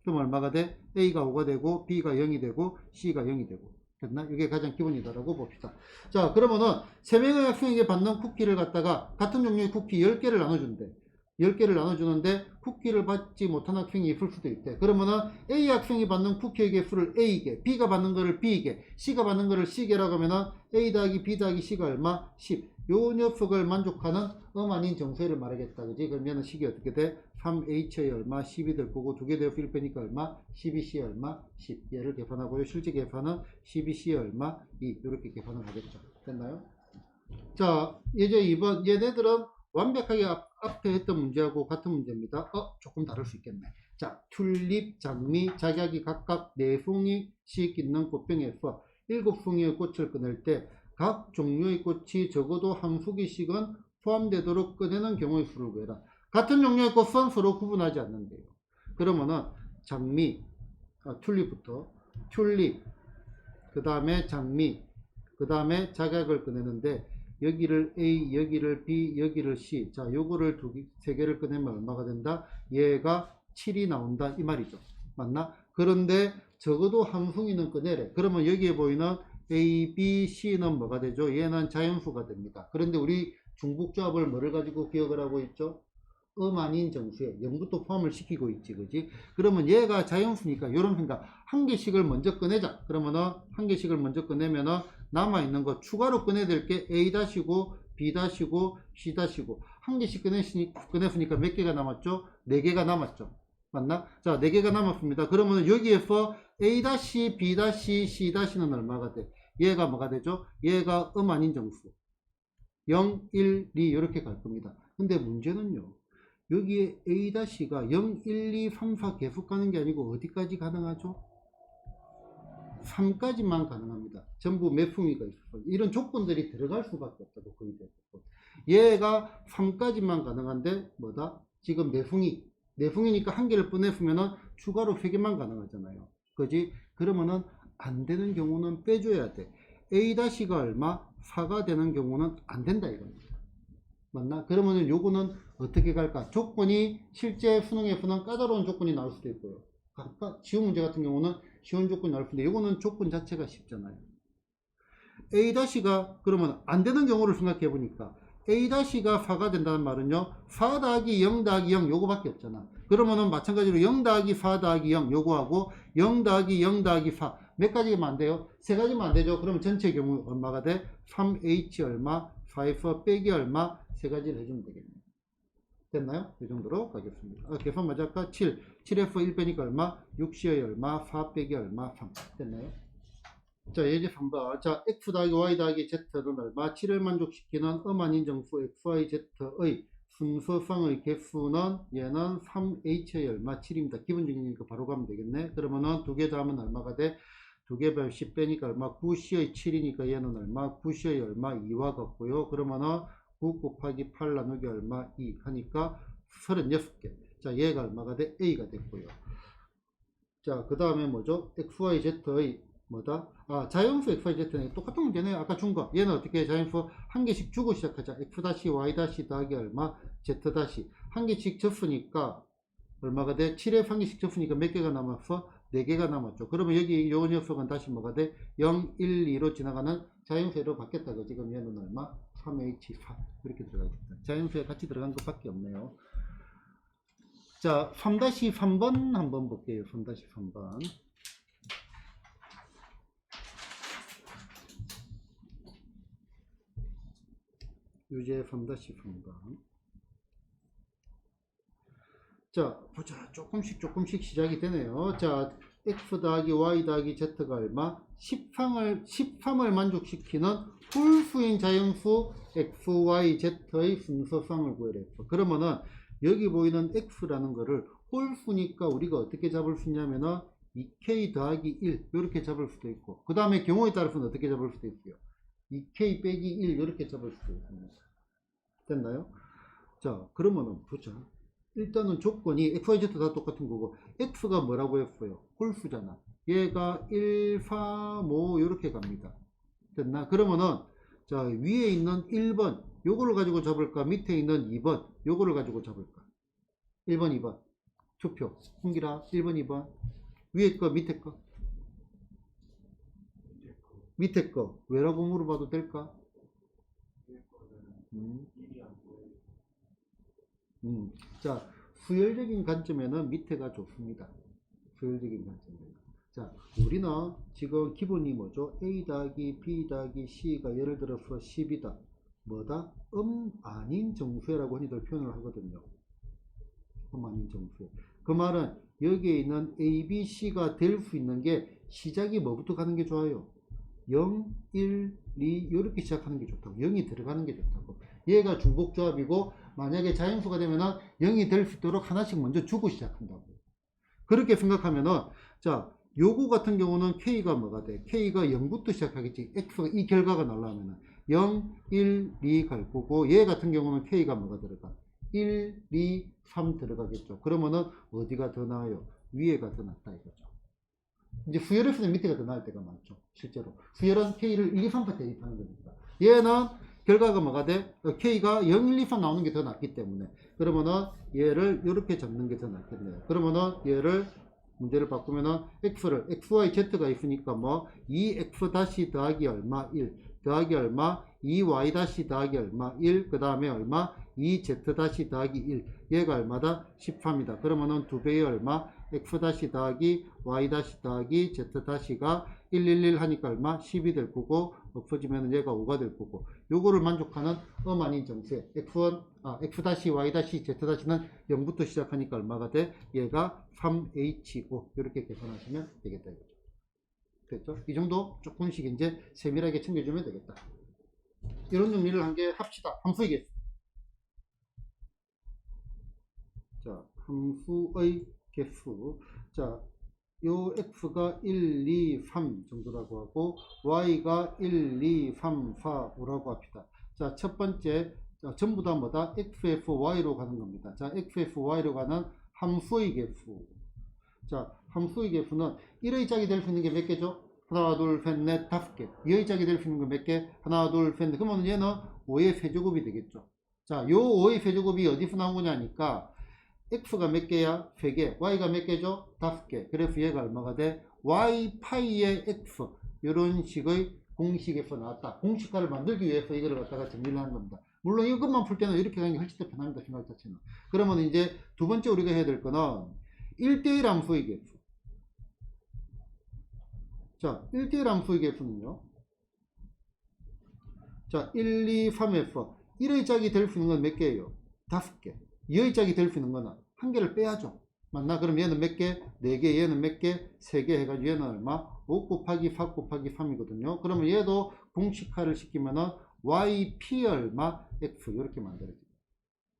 그럼 얼마가 돼? A가 5가 되고 B가 0이 되고 C가 0이 되고. 됐나? 이게 가장 기본이다라고 봅시다. 자, 그러면은 3명의 학생에게 받는 쿠키를 갖다가 같은 종류의 쿠키 10개를 나눠준대. 10개를 나눠주는데 쿠키를 받지 못한 학생이 있을 수도 있대. 그러면은 A 학생이 받는 쿠키의 개수를 A개, B가 받는 거를 B개, C가 받는 거를 C개라고 하면은 A 더하기 B 더하기 C가 얼마? 10. 요 녀석을 만족하는 아닌 정수를 말하겠다. 그지? 그러면 식이 어떻게 돼? 3H의 얼마? 10이 될 거고, 두 개 되어 1빼니까 얼마? 12C의 얼마? 10. 얘를 계산하고요. 실제 계산은 12C의 얼마? 2. 이렇게 계산을 하겠죠. 됐나요? 자, 이제 이번 얘네들은 완벽하게 앞에 했던 문제하고 같은 문제입니다. 조금 다를 수 있겠네. 자, 튤립, 장미, 작약이 각각 4송이씩 있는 꽃병에서 7송이의 꽃을 꺼낼 때 각 종류의 꽃이 적어도 한 수기씩은 포함되도록 꺼내는 경우의 수를 구해라. 같은 종류의 꽃은 서로 구분하지 않는데요. 그러면은 장미, 튤립부터 튤립, 그 다음에 장미, 그 다음에 작약을 꺼내는데 여기를 A, 여기를 B, 여기를 C. 자, 요거를 세 개를 꺼내면 얼마가 된다? 얘가 7이 나온다 이 말이죠. 맞나? 그런데 적어도 한 송이는 꺼내래. 그러면 여기에 보이는 A, B, C는 뭐가 되죠? 얘는 자연수가 됩니다. 그런데 우리 중복조합을 뭐를 가지고 기억을 하고 있죠? 아닌 정수에 0부터 포함을 시키고 있지, 그지? 그러면 얘가 자연수니까 요런 생각, 한 개씩을 먼저 꺼내자. 그러면은 한 개씩을 먼저 꺼내면은 남아있는 거 추가로 꺼내야 될 게 A-고 B-고 C-고 한 개씩 꺼냈으니까 몇 개가 남았죠? 4개가 남았죠. 맞나? 자, 4개가 남았습니다. 그러면 여기에서 A-, B-, C-는 얼마가 돼? 얘가 뭐가 되죠? 얘가 아닌 정수 0, 1, 2 이렇게 갈 겁니다. 근데 문제는요, 여기에 A-가 0, 1, 2, 3, 4 계속 가는 게 아니고 어디까지 가능하죠? 3까지만 가능합니다. 전부 몇 송이가 있어서 이런 조건들이 들어갈 수밖에 없다고 거의 대부분. 얘가 3까지만 가능한데 뭐다? 지금 4송이 4송이니까 한 개를 꺼냈으면은 추가로 3개만 가능하잖아요. 그지? 그러면은 안 되는 경우는 빼줘야 돼. A-가 얼마? 4가 되는 경우는 안 된다 이겁니다. 맞나? 그러면은 요거는 어떻게 갈까? 조건이 실제 수능에서는 까다로운 조건이 나올 수도 있고요. 쉬운 문제 같은 경우는 쉬운 조건이 나올 수도 있는데 요거는 조건 자체가 쉽잖아요. A-가 그러면 안 되는 경우를 생각해 보니까 A-가 4가 된다는 말은요, 4 더하기 0 더하기 0 요거밖에 없잖아. 그러면은 마찬가지로 0 더하기 4 더하기 0 요거하고 0 더하기 0 더하기 4 몇 가지만 안 돼요? 3가지만 안 되죠? 그러면 전체 경우 얼마가 돼? 3H 얼마, 4F 빼기 얼마, 3가지를 해주면 되겠네요. 됐나요? 이 정도로 가겠습니다. 계산 맞아 아까 7F 1 빼니까 얼마, 6C의 얼마, 4 빼기 얼마, 3. 됐나요? 자, 이제 3번. 자, X 더하기 Y 더하기 Z는 얼마? 7을 만족시키는 아닌 정수 XYZ의 순서상의 개수는 얘는 3H의 얼마? 7입니다. 기본적이니까 바로 가면 되겠네. 그러면은 두 개 더하면 얼마가 돼? 두 개 더하면 10 빼니까 얼마? 9C의 7이니까 얘는 얼마? 9C의 얼마? 2와 같고요. 그러면은 9 곱하기 8 나누기 얼마? 2 하니까 36개. 자, 얘가 얼마가 돼? A가 됐고요. 자, 그 다음에 뭐죠? XYZ의 뭐다? 자연수 XYZ는 똑같은 문제네요. 아까 준 거. 얘는 어떻게 해? 자연수 한 개씩 주고 시작하자. X-Y- 더하기 얼마? Z- 한 개씩 줬으니까 얼마가 돼? 7에 한 개씩 줬으니까 몇 개가 남았어? 4개가 남았죠. 그러면 여기 요 녀석은 다시 뭐가 돼? 0, 1, 2로 지나가는 자연수로 바뀌었다. 그 지금 얘는 얼마? 3H4 이렇게 들어가겠다. 자연수에 같이 들어간 것밖에 없네요. 자, 3-3번 한번 볼게요. 3-3번. 유제 3-3번. 자, 보자. 조금씩 시작이 되네요. 자, X 더하기 Y 더하기 Z가 얼마? 13을 만족시키는 홀수인 자연수 X, Y, Z의 순서상을 구해냈어. 그러면은 여기 보이는 X라는 거를 홀수니까 우리가 어떻게 잡을 수 있냐면은 2K 더하기 1 이렇게 잡을 수도 있고, 그 다음에 경우에 따라서는 어떻게 잡을 수도 있어요? 2k 빼기 1 이렇게 접을 수도 있습니다. 됐나요? 자, 그러면은 보자. 일단은 조건이 XYZ 다 똑같은 거고 X가 뭐라고 했어요? 홀수잖아. 얘가 1, 4, 5 이렇게 갑니다. 됐나? 그러면은 자, 위에 있는 1번 요거를 가지고 잡을까? 밑에 있는 2번 요거를 가지고 잡을까? 1번, 2번 투표. 홍기라 1번, 2번 위에 거, 밑에 거? 밑에 거 왜라고 물어봐도 될까? 자, 수열적인 관점에는 밑에가 좋습니다. 수열적인 관점에는. 자, 우리는 지금 기본이 뭐죠? A 더하기 B 더하기 C가 예를 들어서 10이다. 뭐다? 아닌 정수라고 흔히들 표현을 하거든요. 아닌 정수. 그 말은 여기에 있는 A, B, C가 될 수 있는 게 시작이 뭐부터 가는 게 좋아요? 0, 1, 2 이렇게 시작하는 게 좋다고. 0이 들어가는 게 좋다고. 얘가 중복조합이고 만약에 자연수가 되면은 0이 될 수 있도록 하나씩 먼저 주고 시작한다고. 그렇게 생각하면은 자, 요거 같은 경우는 K가 뭐가 돼? K가 0부터 시작하겠지. X가 이 결과가 나오려면은 0, 1, 2 갈 거고 얘 같은 경우는 K가 뭐가 들어가? 1, 2, 3 들어가겠죠. 그러면은 어디가 더 나아요? 위에가 더 낫다 이거죠. 이제 수열에서는 밑에가 더 나을 때가 많죠. 실제로. 수열은 K를 1, 2, 3부터 대입하는 겁니다. 얘는 결과가 뭐가 돼? K가 0, 1, 2, 3 나오는 게 더 낫기 때문에. 그러면은 얘를 이렇게 잡는 게 더 낫겠네요. 그러면은 얘를 문제를 바꾸면은 X를, XY, Z가 있으니까 뭐 2X 다시 더하기 얼마? 1 더하기 얼마? 2Y 다시 더하기 얼마? 1 그 다음에 얼마? 2Z 다시 더하기 1 얘가 얼마다? 13이다. 그러면은 2배의 얼마? X 다시 더하기 Y 다시 더하기 Z 다시가 111 하니까 얼마? 10이 될 거고 엎어지면 얘가 5가 될 거고 요거를 만족하는 아닌 정수에 X 다시 Y 다시 Z 다시는 0부터 시작하니까 얼마가 돼? 얘가 3H5 이렇게 계산하시면 되겠다 이거죠. 됐죠? 이 정도 조금씩 이제 세밀하게 챙겨주면 되겠다. 이런 정리를 한 게 합시다. 함수의 개수. 자, 함수의 개수. 자, 요 x가 1, 2, 3 정도라고 하고 y가 1, 2, 3, 4, 5라고 합시다. 자, 첫 번째 자, 전부 다 뭐다? xfy로 가는 겁니다. 자, xfy로 가는 함수의 개수. 자, 함수의 개수는 1의 짝이 될 수 있는 게 몇 개죠? 하나, 둘, 셋, 넷, 다섯 개. 2의 짝이 될 수 있는 거 몇 개? 하나, 둘, 셋, 넷. 그러면 얘는 5의 세제곱이 되겠죠. 자, 요 5의 세제곱이 어디서 나온 거냐니까 x가 몇 개야? 3개. y가 몇 개죠? 5개. 그래서 얘가 얼마가 돼? y 파이의 x. 이런 식의 공식에서 나왔다. 공식화를 만들기 위해서 이거를 갖다가 정리를 하는 겁니다. 물론 이것만 풀 때는 이렇게 가는 게 훨씬 더 편합니다. 생각 자체는. 그러면 이제 두 번째 우리가 해야 될 거는 1대1 함수의 개수. 자, 1대1 함수의 개수는요. 자, 1, 2, 3에서 1의 짝이 될 수 있는 건 몇 개예요? 5개. 2의 짝이 될 수 있는 거는 한 개를 빼야죠. 맞나? 그럼 얘는 몇 개? 4개. 얘는 몇 개? 3개 해가지고 얘는 얼마? 5 곱하기 4 곱하기 3이거든요. 그러면 얘도 공식화를 시키면은 yp 얼마? x 이렇게 만들어집니다.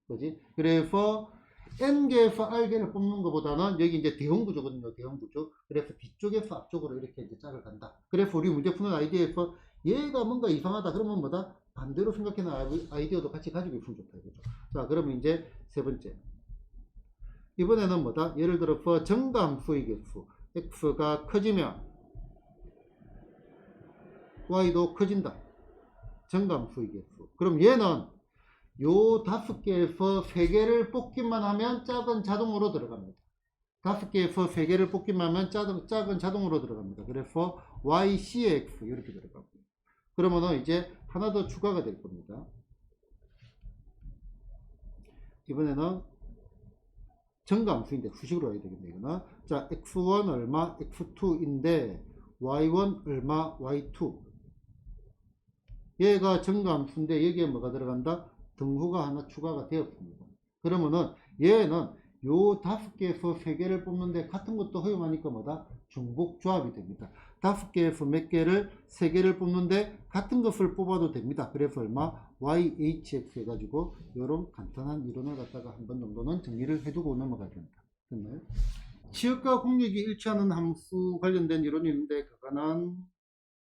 그지? 그래서 n개에서 r개를 뽑는 것보다는 여기 이제 대형구조거든요. 대형구조. 그래서 뒤쪽에서 앞쪽으로 이렇게 이제 짝을 간다. 그래서 우리 문제 푸는 아이디어에서 얘가 뭔가 이상하다. 그러면 뭐다? 반대로 생각해놓은 아이디어도 같이 가지고 있으면 좋다. 이거죠. 자, 그러면 이제 세 번째. 이번에는 뭐다? 예를 들어서 정감수의 개수. x가 커지면 y도 커진다. 정감수의 개수. 그럼 얘는 요 5개에서 3개를 뽑기만 하면 짝은 자동으로 들어갑니다. 5개에서 3개를 뽑기만 하면 짝은 자동으로 들어갑니다. 그래서 ycx 이렇게 들어가고. 그러면은 이제 하나 더 추가가 될 겁니다. 이번에는 정감수인데 수식으로 해야 되겠네 이거는. 자, x1 얼마 x2인데 y1 얼마 y2. 얘가 정감수인데 여기에 뭐가 들어간다? 등호가 하나 추가가 되었습니다. 그러면은 얘는 요 5개에서 3개를 뽑는데 같은 것도 허용하니까 뭐다? 중복조합이 됩니다. 5개에서 몇 개를 3개를 뽑는데 같은 것을 뽑아도 됩니다. 그래서 얼마? YHX 해가지고 이런 간단한 이론을 갖다가 한 번 정도는 정리를 해두고 넘어가야 됩니다. 됐나요? 치역과 공력이 일치하는 함수 관련된 이론이 있는데 그거는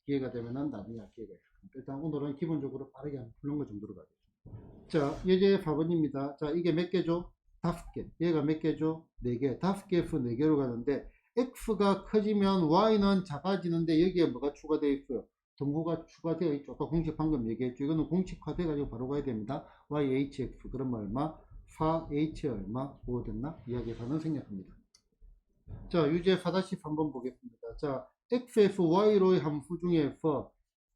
기회가 되면은 나중에 할 기회가 있습니다. 하겠습니다. 일단 오늘은 기본적으로 빠르게 한번 푸는 거 정도로 가겠습니다. 자, 예제 4번입니다. 자, 이게 몇 개죠? 5개. 얘가 몇 개죠? 4개. 5개에서 4개로 가는데 x가 커지면 y는 작아지는데 여기에 뭐가 추가되어 있어요? 등호가 추가되어 있죠. 아까 공식 방금 얘기했죠. 이거는 공식화돼 가지고 바로 가야 됩니다. yhx 그럼 얼마? 4h 얼마? 5 됐나? 이야기에서는 생략합니다. 자, 유제 4-3번 보겠습니다. 자, x에서 y로의 함수 중에서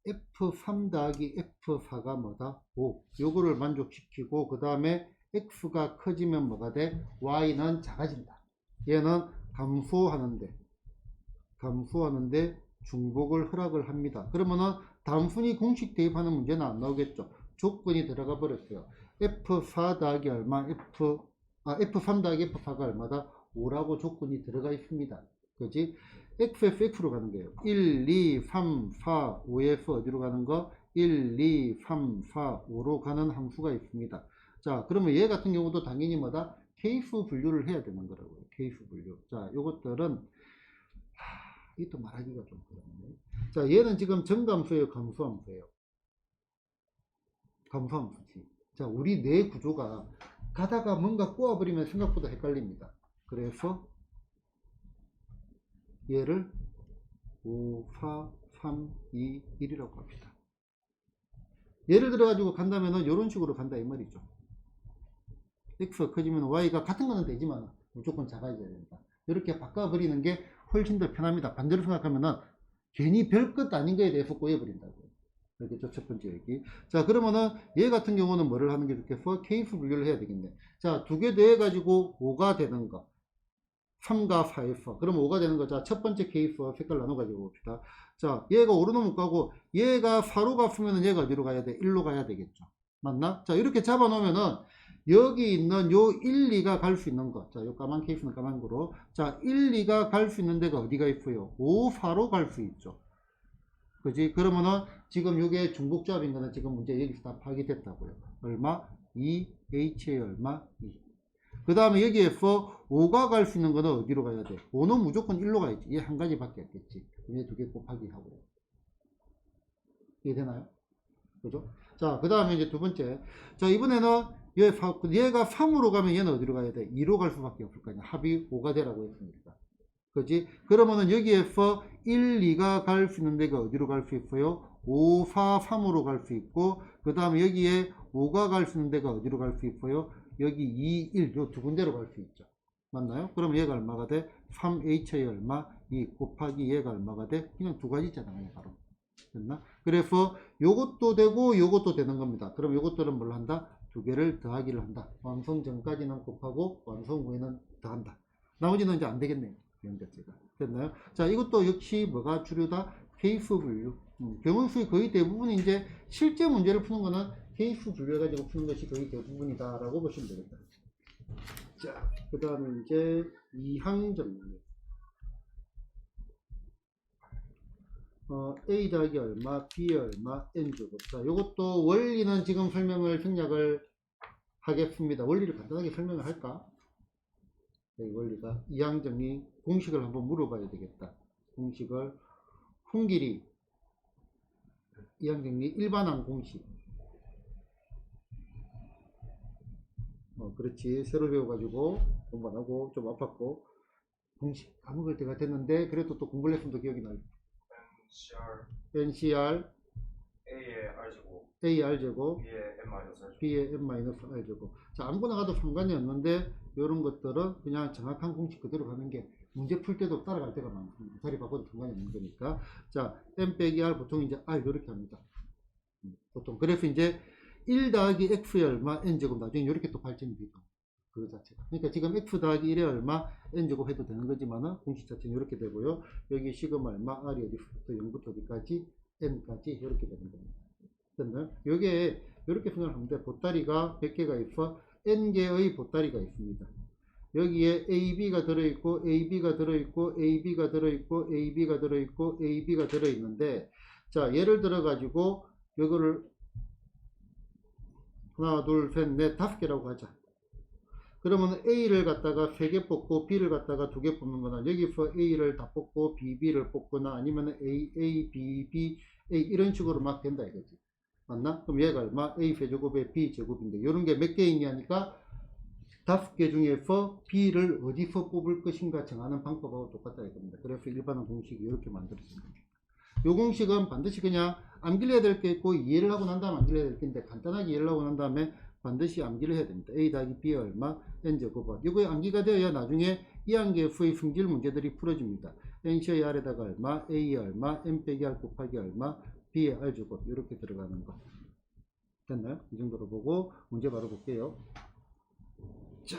f3 더하기 f4가 뭐다? 5. 요거를 만족시키고 그 다음에 x가 커지면 뭐가 돼? y는 작아진다. 얘는 감소하는데 중복을 허락을 합니다. 그러면은 단순히 공식 대입하는 문제는 안 나오겠죠. 조건이 들어가 버렸어요. f4 더하기 얼마? f3 더하기 f4가 얼마다? 5라고 조건이 들어가 있습니다. 그지? x에서 x로 가는 거예요. 1, 2, 3, 4, 5에서 어디로 가는 거? 1, 2, 3, 4, 5로 가는 함수가 있습니다. 자, 그러면 얘 같은 경우도 당연히 뭐다? 케이스 분류를 해야 되는 거라고요. 케이스 분류. 자, 요것들은 이또 말하기가 좀 그렇네. 자, 얘는 지금 정감수예요, 감수함수예요? 감수함수지. 자, 우리 뇌 구조가 가다가 뭔가 꼬아버리면 생각보다 헷갈립니다. 그래서 얘를 5, 4, 3, 2, 1이라고 합시다. 예를 들어 가지고 간다면은 이런 식으로 간다 이 말이죠. x가 커지면 y가 같은 거는 되지만 무조건 작아져야 된다. 이렇게 바꿔버리는 게 훨씬 더 편합니다. 반대로 생각하면은 괜히 별것 아닌 거에 대해서 꼬여버린다고요. 알겠죠? 첫 번째 얘기. 자, 그러면은 얘 같은 경우는 뭐를 하는 게 좋겠어? 케이스 분류를 해야 되겠네. 자, 두 개 더해 가지고 5가 되는 거. 3과 4에서 그럼 5가 되는 거. 자, 첫 번째 케이스 색깔 나눠 가지고 봅시다. 자, 얘가 5로는 못 가고 얘가 4로 갔으면 얘가 어디로 가야 돼? 1로 가야 되겠죠. 맞나? 자, 이렇게 잡아 놓으면은 여기 있는 요 1, 2가 갈 수 있는 거. 자, 요 까만 케이스는 까만 거로. 자, 1, 2가 갈 수 있는 데가 어디가 있어요? 5, 4로 갈 수 있죠. 그지? 그러면은 지금 요게 중복조합인 거는 지금 문제 여기서 다 파악됐다고요. 얼마? 2, h에 얼마? 2. 그 다음에 여기에서 5가 갈 수 있는 거는 어디로 가야 돼? 5는 무조건 1로 가야지. 얘 한 가지 밖에 없겠지. 얘 두 개 곱하기 하고. 이해되나요? 그죠? 자, 그 다음에 이제 두 번째. 자, 이번에는 얘가 3으로 가면 얘는 어디로 가야 돼? 2로 갈 수밖에 없을 거 아니야. 합이 5가 되라고 했으니까. 그지? 그러면은 여기에서 1, 2가 갈 수 있는 데가 어디로 갈 수 있어요? 5, 4, 3으로 갈 수 있고, 그 다음에 여기에 5가 갈 수 있는 데가 어디로 갈 수 있어요? 여기 2, 1, 요 두 군데로 갈 수 있죠. 맞나요? 그럼 얘가 얼마가 돼? 3h의 얼마? 2 곱하기 얘가 얼마가 돼? 그냥 두 가지 있잖아요, 바로. 됐나? 그래서 요것도 되고 요것도 되는 겁니다. 그럼 요것들은 뭘 한다? 두 개를 더하기를 한다. 완성 전까지는 곱하고 완성 후에는 더한다. 나머지는 이제 안 되겠네요. 연결제가. 됐나요? 자, 이것도 역시 뭐가 주류다? 케이스 분류. 경우수의 거의 대부분 이제 실제 문제를 푸는 거는 케이스 분류해가지고 푸는 것이 거의 대부분이다 라고 보시면 되겠다. 자, 그 다음에 이제 이항정리. A 더하기 얼마, B 얼마, N 제곱. 자, 요것도 원리는 지금 설명을 생략을 하겠습니다. 원리를 간단하게 설명을 할까? 네, 원리가 이항정리 공식을 한번 물어봐야 되겠다. 공식을 홍길이 이항정리 일반항 공식. 그렇지. 새로 배워가지고 공부 안 하고 좀 아팠고 공식 까먹을 때가 됐는데 그래도 또 공부를 했으면 더 기억이 나요. NCR A의 R제곱 AR제곱 B의 B의 M-R제곱. 자, 아무거나 가도 상관이 없는데 이런 것들은 그냥 정확한 공식 그대로 가는 게 문제 풀 때도 따라갈 때가 많습니다. 자리 바꿔도 상관이 없는 거니까. 자, M 빼기 R 보통 이제 R 이렇게 합니다. 보통. 그래서 이제 1 더하기 X의 얼마 N제곱 나중에 이렇게 또 발전이 되죠. 그 자체가. 그러니까 지금 X 더하기 1의 얼마 N제곱 해도 되는 거지만은 공식 자체는 이렇게 되고요. 여기 시그마 얼마 R이 어디부터 0부터 어디까지 N까지 이렇게 되는 겁니다. 됐나요? 요게 이렇게 생각하면 돼. 보따리가 100개가 있어 N개의 보따리가 있습니다. 여기에 AB가 들어있고 AB가 들어있고 AB가 들어있고 AB가 들어있고 AB가 들어있는데 자, 예를 들어 가지고 요거를 하나 둘 셋 넷 5개라고 하자. 그러면 A를 갖다가 3개 뽑고 B를 갖다가 2개 뽑는 거나 여기서 A를 다 뽑고 BB를 뽑거나 아니면 A, B, B, A 이런 식으로 막 된다 이거지. 맞나? 그럼 얘가 얼마? A 세제곱에 B 제곱인데 이런 게 몇 개 있냐니까 5개 중에서 B를 어디서 뽑을 것인가 정하는 방법하고 똑같다 이겁니다. 그래서 일반은 공식이 이렇게 만들어집니다. 이 공식은 반드시 그냥 암기를 해야 될 게 있고 이해를 하고 난 다음에 암기를 해야 될 게 있는데 간단하게 이해를 하고 난 다음에 반드시 암기를 해야 됩니다. A 더하기 B 얼마? N제곱은 이거 암기가 되어야 나중에 2학기의 성질 문제들이 풀어집니다. NC의 R에다가 얼마? A 얼마? N 빼기 R 곱하기 얼마? B의 R제곱 이렇게 들어가는 거 됐나요? 이 정도로 보고 문제 바로 볼게요. 자,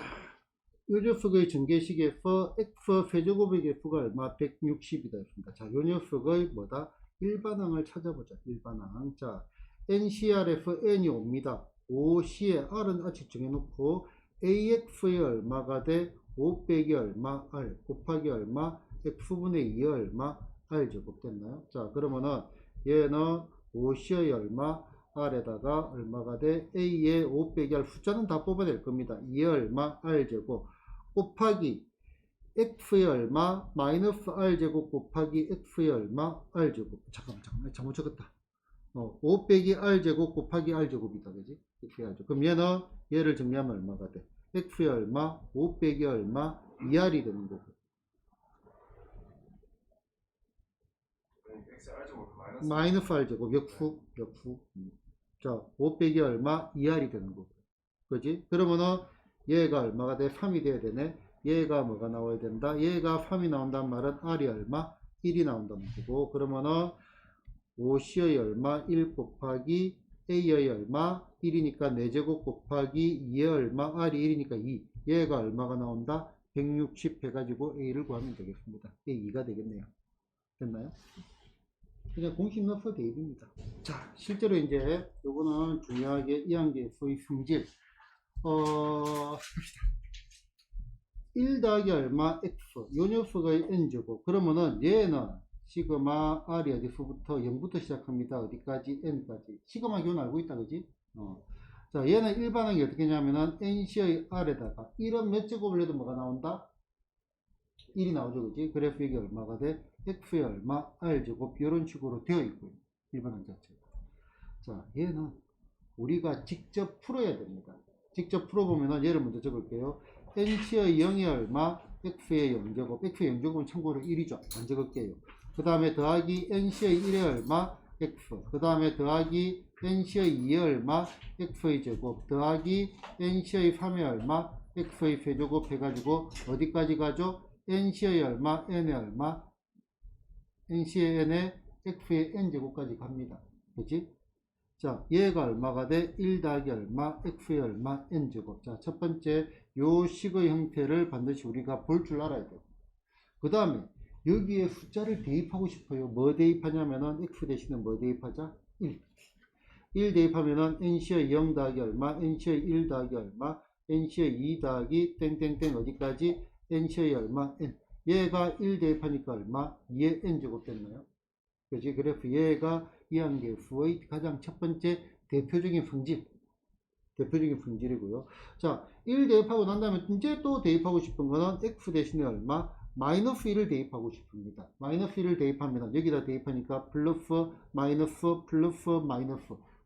요 녀석의 전개식에서 x 세제곱의 개수가 얼마? 160이다 했습니다. 자, 요 녀석의 뭐다? 일반항을 찾아보자. 일반항. 자, NCR에서 N이 옵니다. OC의 R은 아직 정해놓고 AX의 얼마가 돼? 5 빼기 얼마? R 곱하기 얼마? X분의 2의 얼마? R제곱 됐나요? 자, 그러면은 얘는 OC의 얼마? R에다가 얼마가 돼? A의 5 빼기 R 숫자는 다 뽑아낼 겁니다. 2의 얼마? R제곱 곱하기 X의 얼마? 마이너스 R제곱 곱하기 X의 얼마? R제곱 잠깐만 잘못 적었다. 5 빼기 R제곱 곱하기 R제곱이다 그지? X의 R제곱. 그럼 얘는 얘를 정리하면 얼마가 돼? X의 얼마? 5 빼기 얼마? 2R이 되는 거고 마이너스 R제곱 역수 자, 5 빼기 얼마? 2R이 되는 거고 그지? 그러면은 얘가 얼마가 돼? 3이 돼야 되네. 얘가 뭐가 나와야 된다? 얘가 3이 나온다는 말은 R이 얼마? 1이 나온다는 거고 그러면은 5C의 얼마? 1 곱하기 A의 얼마? 1이니까 4제곱 곱하기 2의 얼마? R이 1이니까 2 얘가 얼마가 나온다? 160 해가지고 A를 구하면 되겠습니다. A 2가 되겠네요. 됐나요? 그냥 공식 넣어서 대입입니다. 자, 실제로 이제 요거는 중요하게 2학기에서의 성질 1 더하기 얼마? X 요 녀석의 N제곱 그러면은 얘는 시그마 R이 어디서부터 0부터 시작합니다. 어디까지? N까지 시그마 기호는 알고 있다 그지? 자, 얘는 일반항이 어떻게 하냐면은 NC의 R에다가 1은 몇 제곱을 해도 뭐가 나온다? 1이 나오죠 그지? 그래서 이게 얼마가 돼? X의 얼마? R제곱 이런 식으로 되어 있고요. 일반항 자체가. 자, 얘는 우리가 직접 풀어야 됩니다. 직접 풀어보면은 얘를 먼저 적을게요. NC의 0이 얼마? X의 0제곱. X의 0제곱은 참고로 1이죠. 안 적을게요. 그 다음에 더하기 NC의 1의 얼마? X. 그 다음에 더하기 NC의 2의 얼마? X의 제곱. 더하기 NC의 3의 얼마? X의 세제곱 해가지고 어디까지 가죠? NC의 얼마? N의 얼마? NC의 N에 X의 N제곱까지 갑니다. 그치? 자, 얘가 얼마가 돼? 1 더하기 얼마? X의 얼마? N제곱. 자, 첫 번째, 요 식의 형태를 반드시 우리가 볼 줄 알아야 돼요. 그 다음에, 여기에 숫자를 대입하고 싶어요. 뭐 대입하냐면은, X 대신에 뭐 대입하자? 1. 1 대입하면은, NC의 0 더하기 얼마? NC의 1 더하기 얼마? NC의 2 더하기 땡땡땡 어디까지? NC의 얼마? N. 얘가 1 대입하니까 얼마? 2의 N제곱 됐나요? 그지? 그래서 얘가 이항계수의 가장 첫 번째 대표적인 성질이고요. 자, 1 대입하고 난 다음에 이제 또 대입하고 싶은 거는 X 대신에 얼마? 마이너스 1을 대입하고 싶습니다. 마이너스 1을 대입하면 여기다 대입하니까 플러스 마이너스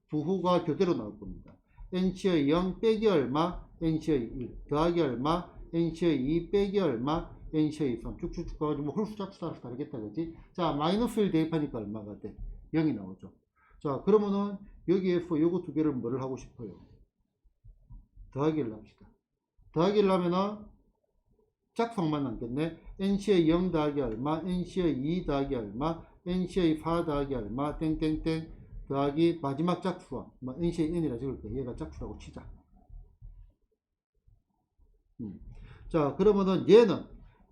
부호가 교대로 나올 겁니다. NC의 0 빼기 얼마? NC의 1 더하기 얼마? NC의 2 빼기 얼마? NC의 3 쭉쭉쭉 가가지고 뭐 홀수작수 따라서 다르겠다 그지? 자, 마이너스 1 대입하니까 얼마가 돼? 0이 나오죠. 자, 그러면은 여기에서 요거 두 개를 뭐를 하고 싶어요? 더하기를 합시다. 더하기를 하면은 짝수만 남겠네. NC의 0 더하기 얼마? NC의 2 더하기 얼마? NC의 4 더하기 얼마? 땡땡땡 더하기 마지막 짝수와 NC의 N이라 적을게요. 얘가 짝수라고 치자. 자, 그러면은 얘는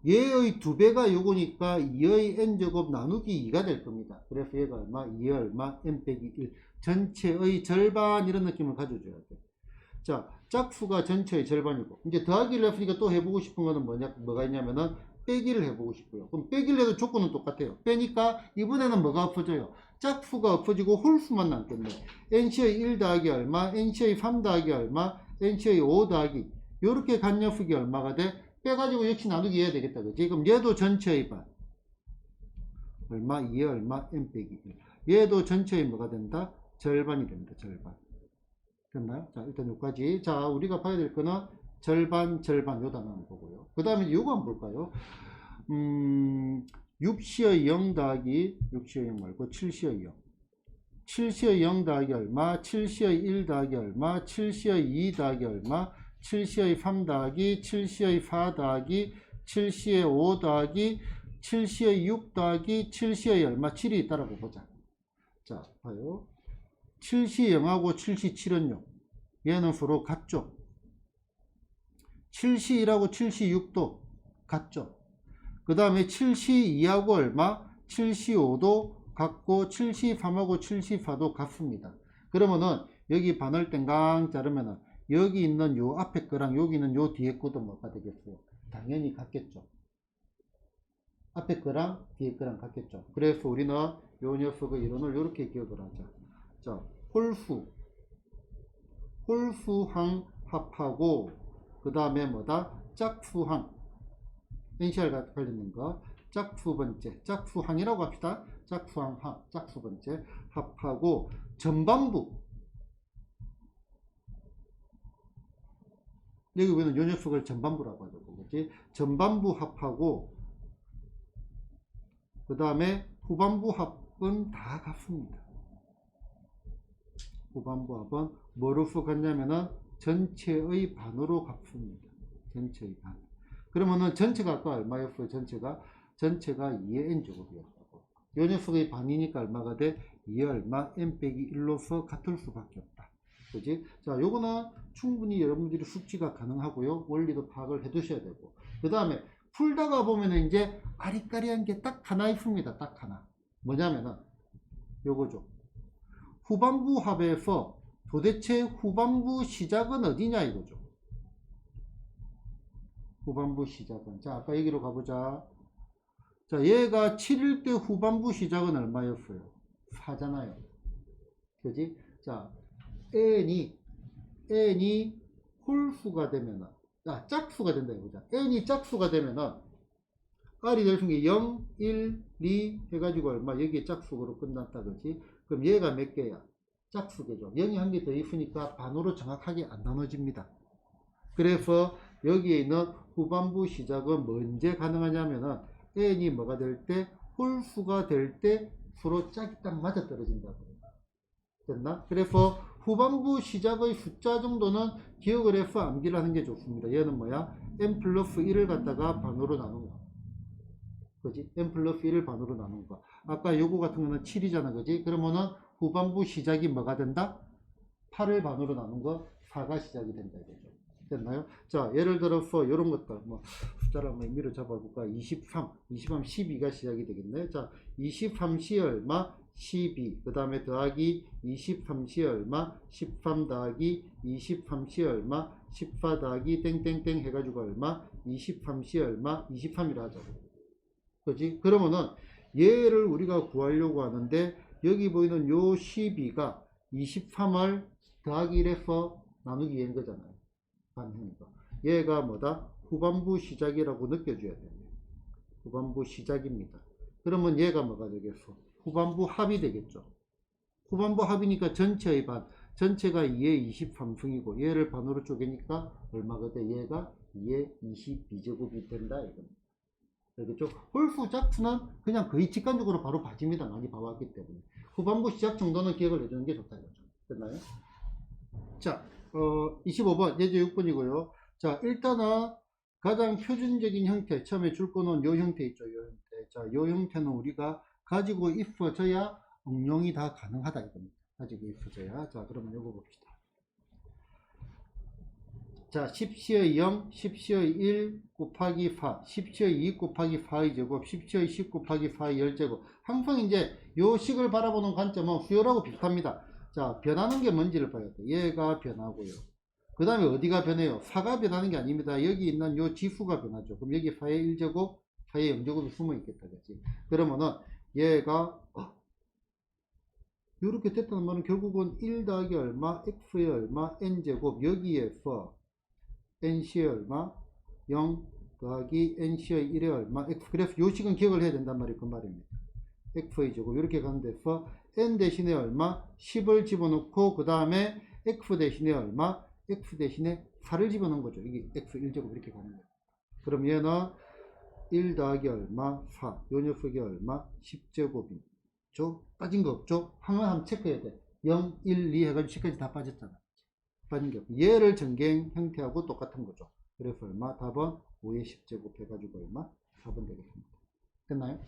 얘의 2배가 요거니까 2의 n제곱 나누기 2가 될 겁니다. 그래서 얘가 얼마? 2의 얼마? n 빼기 1. 전체의 절반 이런 느낌을 가져줘야 돼. 자, 짝수가 전체의 절반이고 이제 더하기를 했으니까 또 해보고 싶은 거는 뭐가 있냐면은 빼기를 해보고 싶고요. 그럼 빼기를 해도 조건은 똑같아요. 빼니까 이번에는 뭐가 없어져요? 짝수가 없어지고 홀수만 남겠네. NC의 1 더하기 얼마? NC의 3 더하기 얼마? NC의 5 더하기 요렇게 간 녀석이 얼마가 돼? 빼가지고 역시 나누기 해야 되겠다 그치? 그럼 얘도 전체의 반 얼마? 2의 얼마? n 빼기 1 얘도 전체의 뭐가 된다? 절반이 됩니다. 절반. 됐나요? 자, 일단 여기까지. 자, 우리가 봐야 될 거는 절반, 절반 요 단어는 보고요. 그 다음에 요거 한번 볼까요? 6시의 0 더하기 6시의 0 말고 7시의 0. 7시의 0 더하기 얼마? 7시의 1 더하기 얼마? 7시의 2 더하기 얼마? 7시의 3 더하기 7시의 4 더하기 7시의 5 더하기 7시의 6 더하기 7시의 얼마? 7이 있다라고 보자. 자, 봐요. 7시 0하고 7시 7은 0. 얘는 서로 같죠. 7시 1하고 7시 6도 같죠. 그 다음에 7시 2하고 얼마? 7시 5도 같고 7시 3하고 7시 4도 같습니다. 그러면은 여기 반을 땡강 자르면은 여기 있는 요 앞에 거랑 여기 있는 요 뒤에 거도 뭐가 되겠어요? 당연히 같겠죠. 앞에 거랑 뒤에 거랑 같겠죠. 그래서 우리는 요 녀석의 이론을 이렇게 기억을 하자. 자, 홀수항 합하고 그 다음에 뭐다? 짝수항. NCR 관련된 거. 짝수 번째. 짝수항이라고 합시다. 짝수항 짝수 번째. 합하고 전반부. 여기 보면 요 녀석을 전반부라고 하죠. 그렇지? 전반부 합하고 그 다음에 후반부 합은 다 같습니다. 후반부 합은 뭐로서 같냐면은 전체의 반으로 같습니다. 전체의 반. 그러면은 전체가 아까 얼마였어요? 전체가 2의 n제곱이었다고. 요 녀석의 반이니까 얼마가 돼? 2의 얼마? n 빼기 1로서 같을 수밖에 없다. 그지? 자, 요거는 충분히 여러분들이 숙지가 가능하고요. 원리도 파악을 해 두셔야 되고. 그 다음에 풀다가 보면은 이제 아리까리한 게 딱 하나 있습니다. 딱 하나. 뭐냐면은 요거죠. 후반부 합에서 도대체 후반부 시작은 어디냐 이거죠. 후반부 시작은. 자, 아까 여기로 가보자. 자, 얘가 7일 때 후반부 시작은 얼마였어요? 4잖아요. 그지? 자, n이 홀수가 되면은, 짝수가 된다 이거죠. n이 짝수가 되면은, r이 될 수 있는 게 0, 1, 2 해가지고 얼마? 여기에 짝수로 끝났다, 그지? 그럼 얘가 몇 개야? 짝수개죠. 0이 한 개 더 있으니까 반으로 정확하게 안 나눠집니다. 그래서 여기에 있는 후반부 시작은 언제 가능하냐면은 n이 뭐가 될 때? 홀수가 될 때 서로 짝이 딱 맞아 떨어진다고. 됐나? 그래서 후반부 시작의 숫자 정도는 기억을 해서 암기를 하는 게 좋습니다. 얘는 뭐야? n 플러스 1을 갖다가 반으로 나눈 거. 그지? n 플러스 1을 반으로 나눈 거. 아까 요거 같은 거는 7이잖아. 그지? 그러면은 후반부 시작이 뭐가 된다? 8을 반으로 나눈 거 4가 시작이 된다. 이거죠. 됐나요? 자, 예를 들어서 이런 것들 뭐 숫자를 한번 의미로 잡아볼까? 23, 12가 시작이 되겠네. 자, 23시 얼마? 12. 그 다음에 더하기 23시 얼마? 13 더하기 23시 얼마? 14 더하기 땡땡땡 해가지고 얼마? 23시 얼마? 23이라 하죠. 그지? 그러면은 얘를 우리가 구하려고 하는데 여기 보이는 요 12가 23을 더하기 1해서 나누기 2인 거잖아요. 반응이니까. 얘가 뭐다? 후반부 시작이라고 느껴줘야 됩니다. 후반부 시작입니다. 그러면 얘가 뭐가 되겠어? 후반부 합이 되겠죠. 후반부 합이니까 전체의 반. 전체가 2의 23승이고 얘를 반으로 쪼개니까 얼마가 돼? 얘가 2의 22제곱이 된다. 이겁니다. 알겠죠? 홀수 짝수는 그냥 거의 직관적으로 바로 봐집니다. 많이 봐왔기 때문에. 후반부 시작 정도는 기억을 해주는 게 좋다 이거죠. 됐나요? 자, 25번 예제 6번이고요. 자, 일단은 가장 표준적인 형태, 처음에 줄 거는 요 형태 있죠. 요 형태. 자, 요 형태는 우리가 가지고 있어져야 응용이 다 가능하다 이겁니다. 가지고 있어져야. 자, 그러면 요거 봅시다. 자, 10시의 0, 10시의 1 곱하기 4, 10시의 2 곱하기 4의 제곱, 10시의 10 곱하기 4의 10제곱. 항상 이제 요 식을 바라보는 관점은 수열하고 비슷합니다. 자, 변하는 게 뭔지를 봐야 돼. 얘가 변하고요. 그 다음에 어디가 변해요? 4가 변하는 게 아닙니다. 여기 있는 요 지수가 변하죠. 그럼 여기 4의 1제곱, 4의 0제곱이 숨어 있겠다. 그치? 그러면은 얘가 이렇게 됐다는 말은 결국은 1 더하기 얼마, x의 얼마, n제곱 여기에서 nC의 얼마, 0 더하기 nC의 1의 얼마, x. 그래서 요 식은 기억을 해야 된단 말이 그 말입니다. x의 제곱 이렇게 가는 데서 n 대신에 얼마? 10을 집어넣고 그 다음에 x 대신에 얼마? x 대신에 4를 집어넣은 거죠. 이게 x 1제곱 이렇게 가는 거예요. 그럼 얘는 1 더하기 얼마? 4. 요 녀석이 얼마? 10제곱이죠. 빠진 거 없죠? 한번 체크해야 돼. 0, 1, 2 해가지고 10까지 다 빠졌잖아. 빠진 게 없고. 얘를 전갱 형태하고 똑같은 거죠. 그래서 얼마? 답은 5의 10제곱 해가지고 얼마? 4번 되겠습니다. 됐나요?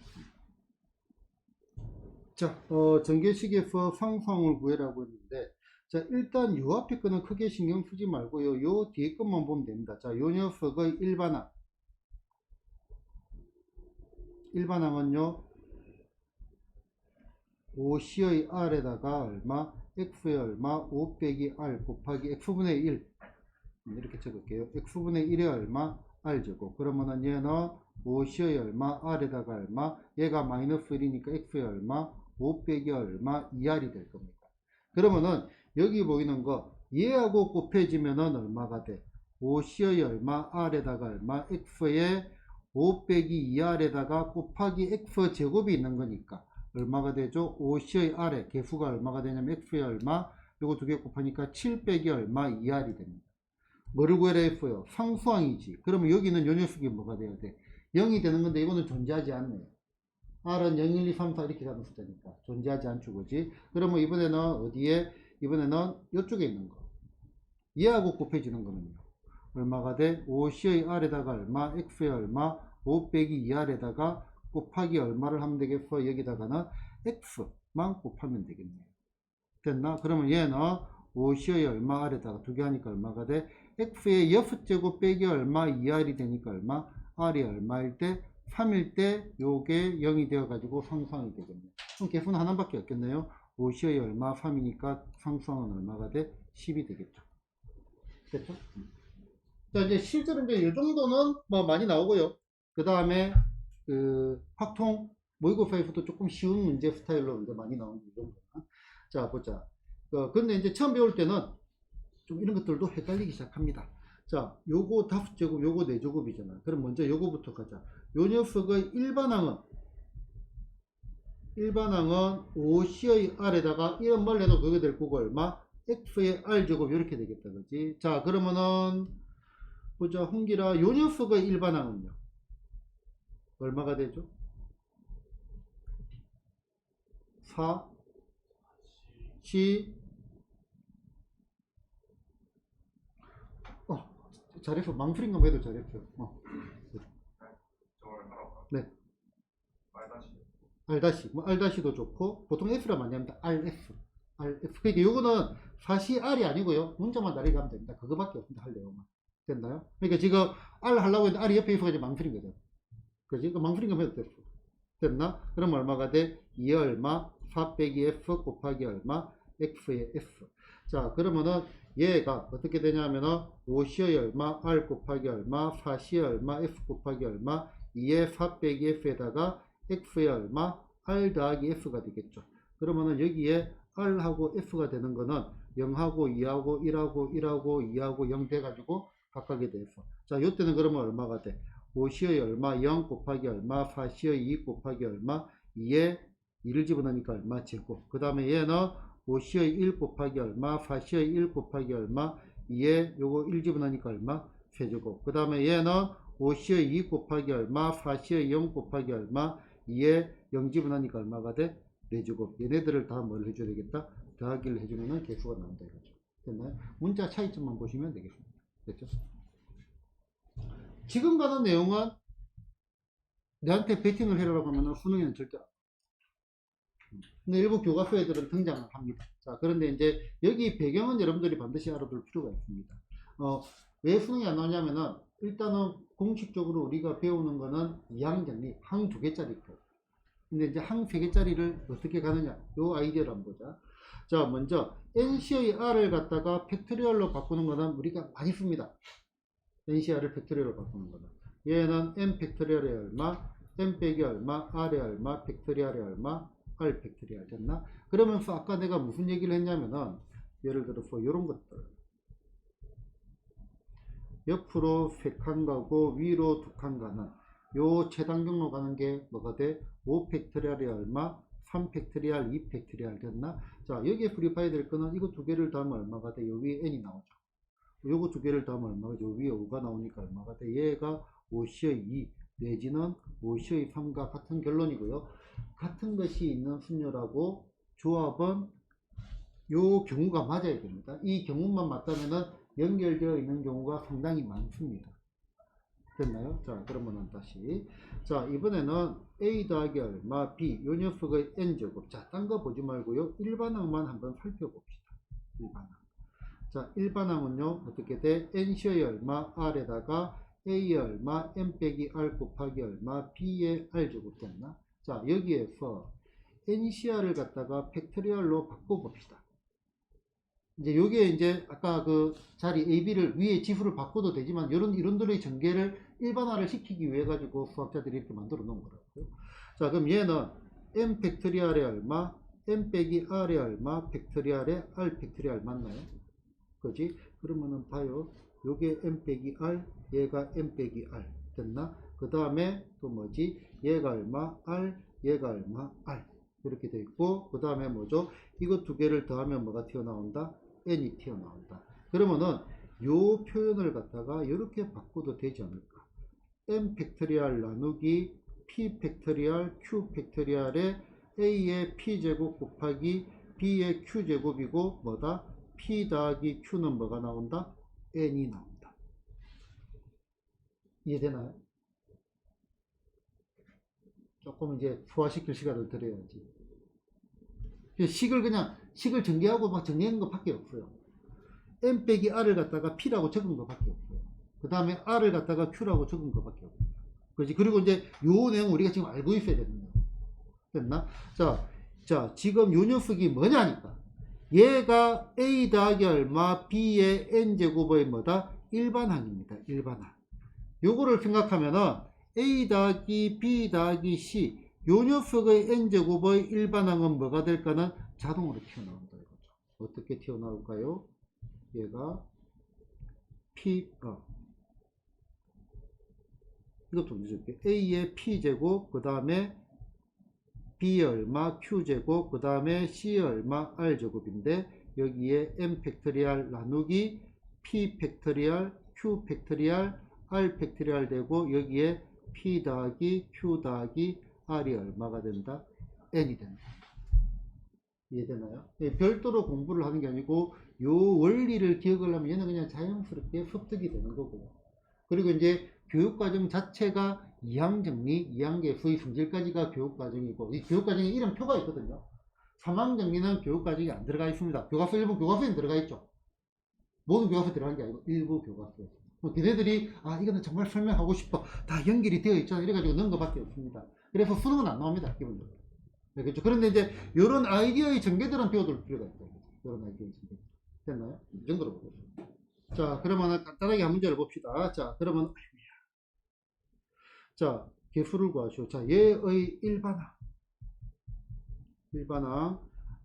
자, 전개식에서 상수항을 구해라고 했는데, 자, 일단 요 앞에 거는 크게 신경 쓰지 말고요. 요 뒤에 것만 보면 됩니다. 자, 요 녀석의 일반항. 일반항은요, 5C의 R에다가 얼마? X의 얼마? 5 빼기 R 곱하기 X분의 1. 이렇게 적을게요. X분의 1의 얼마? R제곱. 그러면은 얘는 5C의 얼마? R에다가 얼마? 얘가 마이너스 1이니까 X의 얼마? 5 빼기 얼마? 2R이 될 겁니다. 그러면은 여기 보이는 거 얘하고 곱해지면은 얼마가 돼? 5C의 얼마? R에다가 얼마? X의 5 빼기 2R에다가 곱하기 X 제곱이 있는 거니까 얼마가 되죠? 5C의 R의 개수가 얼마가 되냐면 X의 얼마? 요거 두 개 곱하니까 7 빼기 얼마? 2R이 됩니다. 뭐를 구해라 했어요? 상수항이지. 그러면 여기는 요 녀석이 뭐가 돼야 돼? 0이 되는 건데 이거는 존재하지 않네요. R은 0, 1, 2, 3, 4 이렇게 가는 숫자니까 존재하지 않죠, 그지? 그러면 이번에는 어디에? 이번에는 이쪽에 있는 거. 얘하고 곱해지는 거는요. 얼마가 돼? 5C의 R에다가 얼마? X의 얼마? 5 빼기 2R에다가 곱하기 얼마를 하면 되겠어? 여기다가는 X만 곱하면 되겠네요. 됐나? 그러면 얘는 5C의 얼마 R에다가 두 개 하니까 얼마가 돼? X의 6제곱 빼기 얼마? 2R이 되니까 얼마? R이 얼마일 때? 3일 때 요게 0이 되어가지고 상수항이 되겠네요. 그럼 개수는 하나밖에 없겠네요. 5C의 얼마? 3이니까 상수항은 얼마가 돼? 10이 되겠죠. 됐죠? 자, 이제 실제로 이제 이 정도는 뭐 많이 나오고요. 그 다음에 그 확통 모의고사에서도 조금 쉬운 문제 스타일로 이제 많이 나오는 이 정도는. 자, 보자. 근데 이제 처음 배울 때는 좀 이런 것들도 헷갈리기 시작합니다. 자, 요거 5제곱, 요거 4제곱이잖아. 그럼 먼저 요거부터 가자. 요 녀석의 일반항은 5C의 R에다가 이런 말 해도 그게 될 거고 얼마? X의 R제곱 이렇게 되겠다, 그지? 자, 그러면은 보자. 홍기라 요 녀석의 일반항은요 얼마가 되죠? 4 C 잘했어. 망설인 거 해도 잘했어. 저걸 하라고. 네. 말다시. R도 좋고 보통 S라 많이 합니다. RF. 그러니까 요거는 사실 R이 아니고요. 문자만 다르게 하면 됩니다. 그거밖에 없습니다. 할 내용은. 됐나요? 그러니까 지금 R 하려고 했는데 R이 옆에 있어가지고 망설인 거죠. 그지? 그 망설인 거 해도 됐어. 됐나? 그럼 얼마가 돼? 2 얼마? 4 빼기 F 곱하기 얼마? X의 F. 자, 그러면은 얘가 어떻게 되냐면은 5C의 얼마? R 곱하기 얼마? 4C의 얼마? F 곱하기 얼마? 2의 4 빼기 F에다가 X의 얼마? R 더하기 F가 되겠죠. 그러면은 여기에 R하고 F가 되는 거는 0하고 2하고 1하고 1하고 2하고 0 돼가지고 각각에 대해서. 자, 요때는 그러면 얼마가 돼? 5C의 얼마? 0 곱하기 얼마? 4C의 2 곱하기 얼마? 2에 2를 집어넣으니까 얼마? 제곱. 그 다음에 얘는 5C의 1 곱하기 얼마? 4C의 1 곱하기 얼마? 2에 요거 1 집어넣으니까 얼마? 세제곱. 그 다음에 얘는 5C의 2 곱하기 얼마? 4C의 0 곱하기 얼마? 2에 0 집어넣으니까 얼마가 돼? 4제곱. 얘네들을 다 뭘 해줘야 되겠다? 더하기를 해주면은 개수가 나온다 이거죠. 됐나요? 문자 차이점만 보시면 되겠습니다. 됐죠? 지금 가는 내용은 내한테 배팅을 해라고 하면은 수능에는 절대 안. 근데 일부 교과서 애들은 등장을 합니다. 자, 그런데 이제 여기 배경은 여러분들이 반드시 알아둘 필요가 있습니다. 왜 수능이 안 나오냐면은 일단은 공식적으로 우리가 배우는 거는 2학년이 항 2개짜리 거. 근데 이제 항 3개짜리를 어떻게 가느냐? 요 아이디어를 한번 보자. 자, 먼저 NC의 R을 갖다가 팩토리얼로 바꾸는 거는 우리가 많이 씁니다. NCR을 팩토리얼로 바꾸는 거는. 얘는 N 팩토리얼의 얼마, N 빼기 얼마, R의 얼마, 팩토리얼의 얼마, R 팩토리얼 됐나? 그러면서 아까 내가 무슨 얘기를 했냐면은 예를 들어서 이런 것들 옆으로 3칸 가고 위로 2칸 가는 요 최단 경로 가는 게 뭐가 돼? 5 팩토리얼이 얼마? 3 팩토리얼, 2 팩토리얼 됐나? 자, 여기에 불입해야 될 거는 이거 두 개를 더하면 얼마가 돼? 요 위에 n이 나오죠. 요거 두 개를 더하면 얼마가 돼? 요 위에 5가 나오니까 얼마가 돼? 얘가 5시의 2 내지는 5시의 3과 같은 결론이고요. 같은 것이 있는 순열하고 조합은 요 경우가 맞아야 됩니다. 이 경우만 맞다면은 연결되어 있는 경우가 상당히 많습니다. 됐나요? 자, 그러면은 다시. 자, 이번에는 A 더하기 얼마, B, 요 녀석의 N제곱. 자, 딴 거 보지 말고요. 일반항만 한번 살펴봅시다. 일반항. 자, 일반항은요, 어떻게 돼? N시의 얼마, R에다가 A의 얼마, N 빼기 R 곱하기 얼마, B의 R제곱 됐나? 자, 여기에서 NCR을 갖다가 팩토리얼로 바꿔봅시다. 이제 요게 이제 아까 그 자리 AB를 위에 지수를 바꿔도 되지만 이런들의 전개를 일반화를 시키기 위해 가지고 수학자들이 이렇게 만들어 놓은 거라고요. 자, 그럼 얘는 M 팩토리얼의 얼마, M 빼기 R의 얼마, 팩토리얼의 R 팩토리얼 맞나요? 그지? 그러면은 봐요. 요게 M 빼기 R, 얘가 M 빼기 R 됐나? 그 다음에 또 뭐지? 얘가 얼마? R, 얘가 얼마? R 이렇게 돼 있고, 그 다음에 뭐죠? 이거 두 개를 더하면 뭐가 튀어나온다? n이 튀어나온다. 그러면은 요 표현을 갖다가 이렇게 바꿔도 되지 않을까? m 팩토리얼 나누기 p 팩토리얼 q 팩토리얼에 a의 p제곱 곱하기 b의 q제곱이고 뭐다? p 더하기 q는 뭐가 나온다? n이 나온다. 이해되나요? 조금 이제 소화시킬 시간을 드려야지. 식을 전개하고 막 정리한 것 밖에 없어요. M 빼기 R을 갖다가 P라고 적은 것 밖에 없어요. 그 다음에 R을 갖다가 Q라고 적은 것 밖에 없어요. 그렇지? 그리고 이제 요 내용 우리가 지금 알고 있어야 됩니다. 됐나? 자, 지금 요 녀석이 뭐냐니까. 얘가 A 더하기 얼마, B의 N제곱의 뭐다? 일반항입니다. 일반항. 요거를 생각하면은 A 더하기 B 더하기 C 요 녀석의 n제곱의 일반항은 뭐가 될까는 자동으로 튀어나온다 이거죠. 어떻게 튀어나올까요? 얘가 이것 좀 늦을게요. A의 P제곱, 그 다음에 B의 얼마, Q제곱, 그 다음에 C의 얼마, R제곱인데 여기에 M 팩토리얼 나누기 P 팩토리얼, Q 팩토리얼, R 팩토리얼 되고 여기에 P 더하기 Q 더하기 R이 얼마가 된다? N이 된다. 이해되나요? 별도로 공부를 하는 게 아니고 요 원리를 기억을 하면 얘는 그냥 자연스럽게 습득이 되는 거고요. 그리고 이제 교육과정 자체가 2항 정리, 2항계 수의 성질까지가 교육과정이고 이 교육과정에 이런 표가 있거든요. 3항 정리는 교육과정이 안 들어가 있습니다. 교과서 일부 교과서에 들어가 있죠. 모든 교과서에 들어간 게 아니고 일부 교과서에. 걔네들이 이거는 정말 설명하고 싶어. 다 연결이 되어 있잖아. 이래가지고 넣은 것밖에 없습니다. 그래서 수능은 안 나옵니다. 기본적으로. 네, 그렇죠. 그런데 이제 이런 아이디어의 전개들은 배워둘 필요가 있다. 이런 아이디어의 전개. 됐나요? 이 정도로 보겠습니다. 자, 그러면 간단하게 한 문제를 봅시다. 자, 그러면 자, 개수를 구하시오. 자, 얘의 일반항.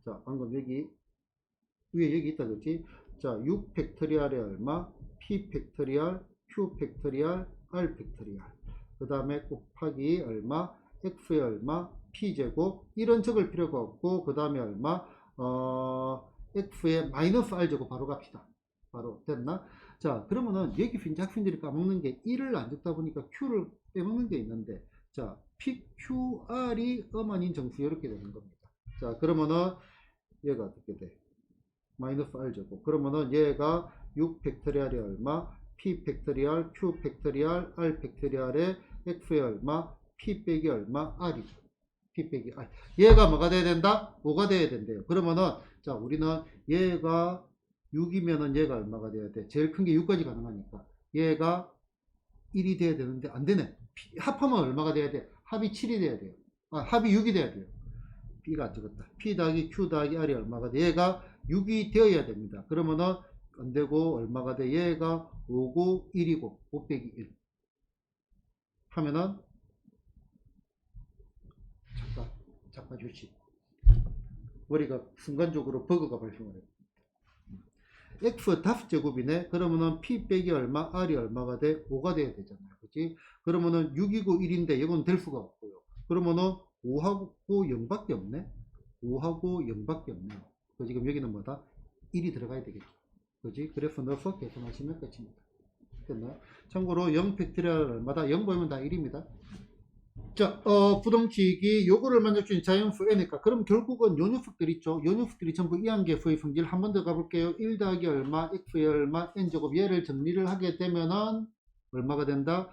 자, 방금 여기 위에 여기 있다 그렇지? 자, 6 팩토리얼의 얼마? P 팩토리얼, Q 팩토리얼, R 팩토리얼. 그 다음에 곱하기 얼마? X의 얼마? P제곱. 이런 적을 필요가 없고, 그 다음에 얼마? X의 마이너스 R제곱 바로 갑시다. 바로 됐나? 자, 그러면은 여기 이제 학생들이 까먹는 게 1을 안 적다 보니까 Q를 빼먹는 게 있는데, 자, PQR이 엄한인 정수 이렇게 되는 겁니다. 자, 그러면은 얘가 어떻게 돼? 마이너스 R제곱. 그러면은 얘가 6 팩토리얼이 얼마? P 팩토리얼, Q 팩토리얼, R 팩토리얼의 X의 얼마? P 빼기 얼마? R이죠. P 빼기 R. 얘가 뭐가 돼야 된다? 5가 돼야 된대요. 그러면은, 자, 우리는 얘가 6이면은 얘가 얼마가 돼야 돼? 제일 큰 게 6까지 가능하니까. 얘가 1이 돼야 되는데, 안 되네. 합하면 얼마가 돼야 돼? 합이 7이 돼야 돼요. 합이 6이 돼야 돼요. B가 안 적었다. P 더하기 Q 더하기 R이 얼마가 돼? 얘가 6이 되어야 됩니다. 그러면은, 안 되고, 얼마가 돼? 얘가 5고 1이고, 5 빼기 1. 하면은, 잠깐 휴식. 머리가 순간적으로 버그가 발생을 해요. X 5제곱이네. 그러면은 P 빼기 얼마? R이 얼마가 돼? 5가 돼야 되잖아요. 그지? 그러면은 6이고 1인데 이건 될 수가 없고요. 그러면은 5하고 0밖에 없네. 5하고 0밖에 없네요. 그 지금 여기는 뭐다? 1이 들어가야 되겠죠. 그지? 그래서 넣어서 계산하시면 끝입니다. 됐나요? 참고로 0 팩토리얼 얼마다? 0 보면 다 1입니다. 자, 부동식이 요거를 만족주는 자연수 n일까? 그럼 결국은 요 녀석들 있죠? 요 녀석들이 전부 이항계수의 성질 한 번 더 가볼게요. 1 더하기 얼마, x의 얼마, n제곱 얘를 정리를 하게 되면은 얼마가 된다?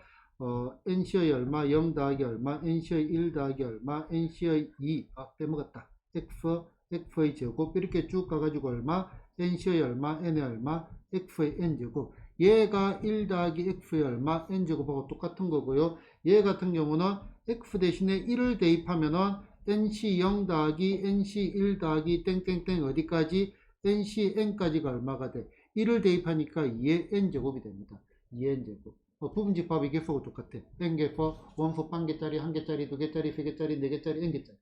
nc의 얼마, 0 더하기 얼마, nc의 1 더하기 얼마, nc의 2, 빼먹었다. x의 제곱 이렇게 쭉 가가지고 얼마, nc의 얼마, n의 얼마, x의 n제곱 얘가 1 더하기 x의 얼마, n제곱하고 똑같은 거고요. 얘 같은 경우는 x 대신에 1을 대입하면은 nc0 더하기 nc1 더하기 땡땡땡 어디까지? ncn까지가 얼마가 돼? 1을 대입하니까 2의 n제곱이 됩니다. 2의 n제곱. 부분집합이 개수하고 똑같아. n개수, 원소 반개짜리, 한 개짜리, 두 개짜리, 세 개짜리, 네 개짜리, n개짜리.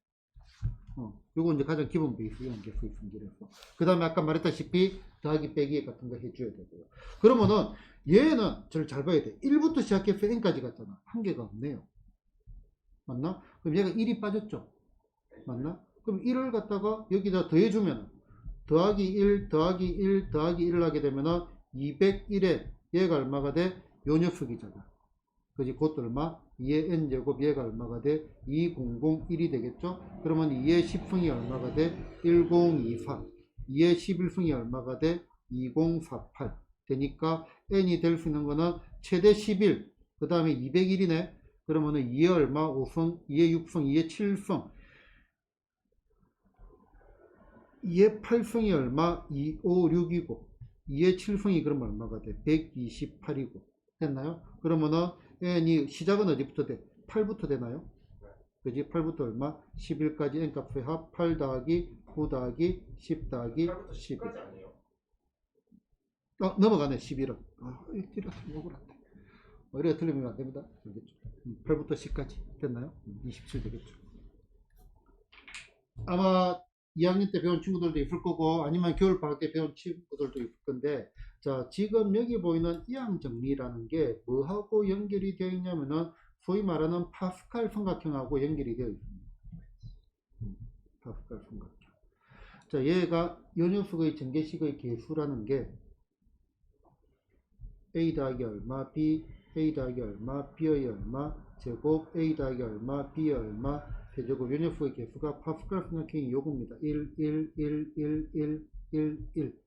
요거 이제 가장 기본 베이스 이항계수의 성질에서. 그 다음에 아까 말했다시피 더하기 빼기 같은 거 해줘야 되고요. 그러면은 얘는 저를 잘 봐야 돼. 1부터 시작해서 n까지 갔잖아. 한 개가 없네요. 맞나? 그럼 얘가 1이 빠졌죠. 맞나? 그럼 1을 갖다가 여기다 더해주면 더하기 1 더하기 1 더하기 1을 하게 되면은 201에 얘가 얼마가 돼? 요 녀석이잖아. 그지? 그것도 얼마? 2의 n제곱 얘가 얼마가 돼? 2001이 되겠죠? 그러면 2의 10승이 얼마가 돼? 1024. 2의 11승이 얼마가 돼? 2048 되니까 n이 될 수 있는 거는 최대 11, 그 다음에 201이네. 그러면은 2의 얼마? 5승, 2의 6승, 2의 7승, 2의 8승이 얼마? 256이고 2의 7승이 그럼 얼마가 돼? 128이고 됐나요? 그러면은 n이 시작은 어디부터 돼? 8부터 되나요? 그지? 8부터 얼마? 11까지 n값의 합 8 더하기 9 더하기 10 더하기 11. 넘어가네. 11은. 이렇게 욕을 한다. 이렇게 틀리면 안 됩니다. 알겠죠? 8부터 10까지 됐나요? 27 되겠죠. 아마 2학년 때 배운 친구들도 있을 거고 아니면 겨울방학 때 배운 친구들도 있을 건데, 자, 지금 여기 보이는 이항 정리라는 게 뭐하고 연결이 되어 있냐면은 소위 말하는 파스칼 삼각형하고 연결이 되어 있습니다. 파스칼 삼각형. 자, 얘가 요 녀석의 전개식의 개수라는 게 a 더하기 얼마, b, a 더하기 얼마, b의 얼마, 제곱, a 더하기 얼마, b의 얼마, 세제곱. 요 녀석의 개수가 파스칼 삼각형이 요겁니다. 1, 1, 1, 1, 1, 1, 1.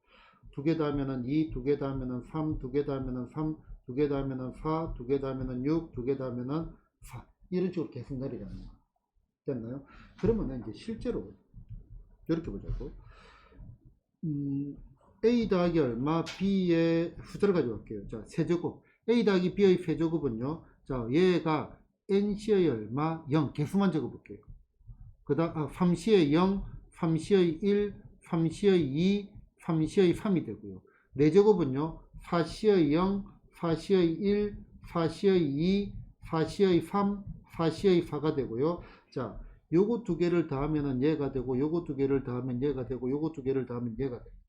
두 개 더하면은 2, 두 개 더하면은 3, 두 개 더하면은 3, 두 개 더하면은 4, 두 개 더하면은 6, 두 개 더하면은 4. 이런 식으로 계속 내려가는 거. 됐나요? 그러면은 이제 실제로 이렇게 보자고. a 더하기 얼마, b의 숫자를 가져갈게요. 자, 세제곱. a 더하기 b의 세제곱은요. 자, 얘가 nc의 얼마, 0. 개수만 적어볼게요. 그 다음, 3c의 0, 3c의 1, 3c의 2, 3c의 3이 되고요. 4제곱은요. 4c의 0, 4c의 1, 4c의 2, 4c의 3, 4c의 4가 되고요. 자, 요거 두 개를 더하면은 얘가 되고, 요거 두 개를 더하면 얘가 되고, 요거 두 개를 더하면 얘가 됩니다.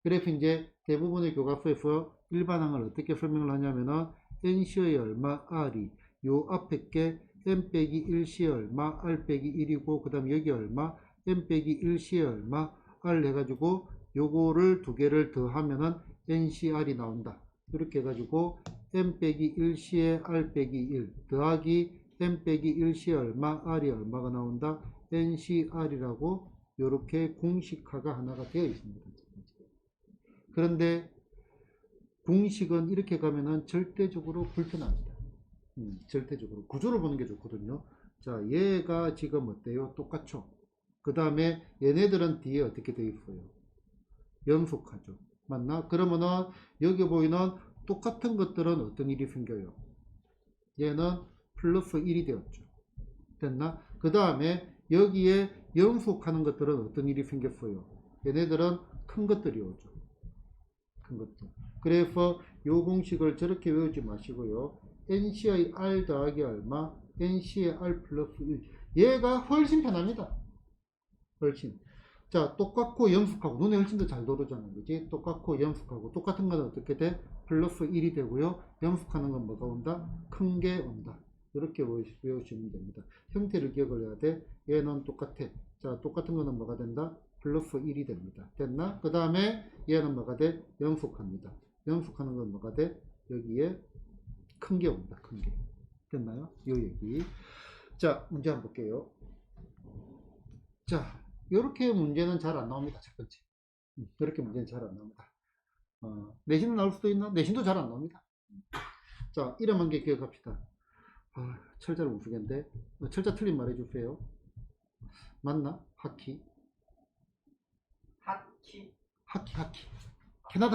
그래서 이제 대부분의 교과서에서 일반항을 어떻게 설명을 하냐면은 nc의 얼마, r이 요 앞에 게 n 빼기 1c의 얼마, r 빼기 1이고, 그 다음 여기 얼마, n 빼기 1c의 얼마, r 해가지고 요거를 두 개를 더하면은 ncr이 나온다. 이렇게 해가지고 n 빼기 1c의 r 빼기 1 더하기 n 빼기 1c의 얼마, r이 얼마가 나온다. ncr이라고 요렇게 공식화가 하나가 되어 있습니다. 그런데 공식은 이렇게 가면은 절대적으로 불편합니다. 절대적으로 구조를 보는 게 좋거든요. 자, 얘가 지금 어때요? 똑같죠? 그 다음에 얘네들은 뒤에 어떻게 되어 있어요? 연속하죠. 맞나? 그러면은 여기 보이는 똑같은 것들은 어떤 일이 생겨요? 얘는 플러스 1이 되었죠. 됐나? 그 다음에 여기에 연속하는 것들은 어떤 일이 생겼어요? 얘네들은 큰 것들이 오죠. 큰 것들. 그래서 요 공식을 저렇게 외우지 마시고요. nc의 r 더하기 얼마, nc의 r 플러스 1. 얘가 훨씬 편합니다. 훨씬. 자, 똑같고 영숙하고 눈에 훨씬 더 잘 들어오잖아요. 그지? 똑같고 영숙하고 똑같은 건 어떻게 돼? 플러스 1이 되고요. 영숙하는 건 뭐가 온다? 큰 게 온다. 이렇게 외우시면 됩니다. 형태를 기억을 해야 돼. 얘는 똑같아. 자, 똑같은 거는 뭐가 된다? 플러스 1이 됩니다. 됐나? 그 다음에 얘는 뭐가 돼? 영숙합니다. 영숙하는 건 뭐가 돼? 여기에 큰 게 옵니다. 큰 게. 됐나요? 요 얘기. 자, 문제 한번 볼게요. 자, 이렇게 문제는 잘 안 나옵니다. 첫 번째. 이렇게 문제는 잘 안 나옵니다. 내신은 나올 수도 있나? 내신도 잘 안 나옵니다. 자, 이름 한 개 기억합시다. 철자를 못 쓰겠는데. 철자 틀린 말해주세요. 맞나? 하키. 하키? 하키.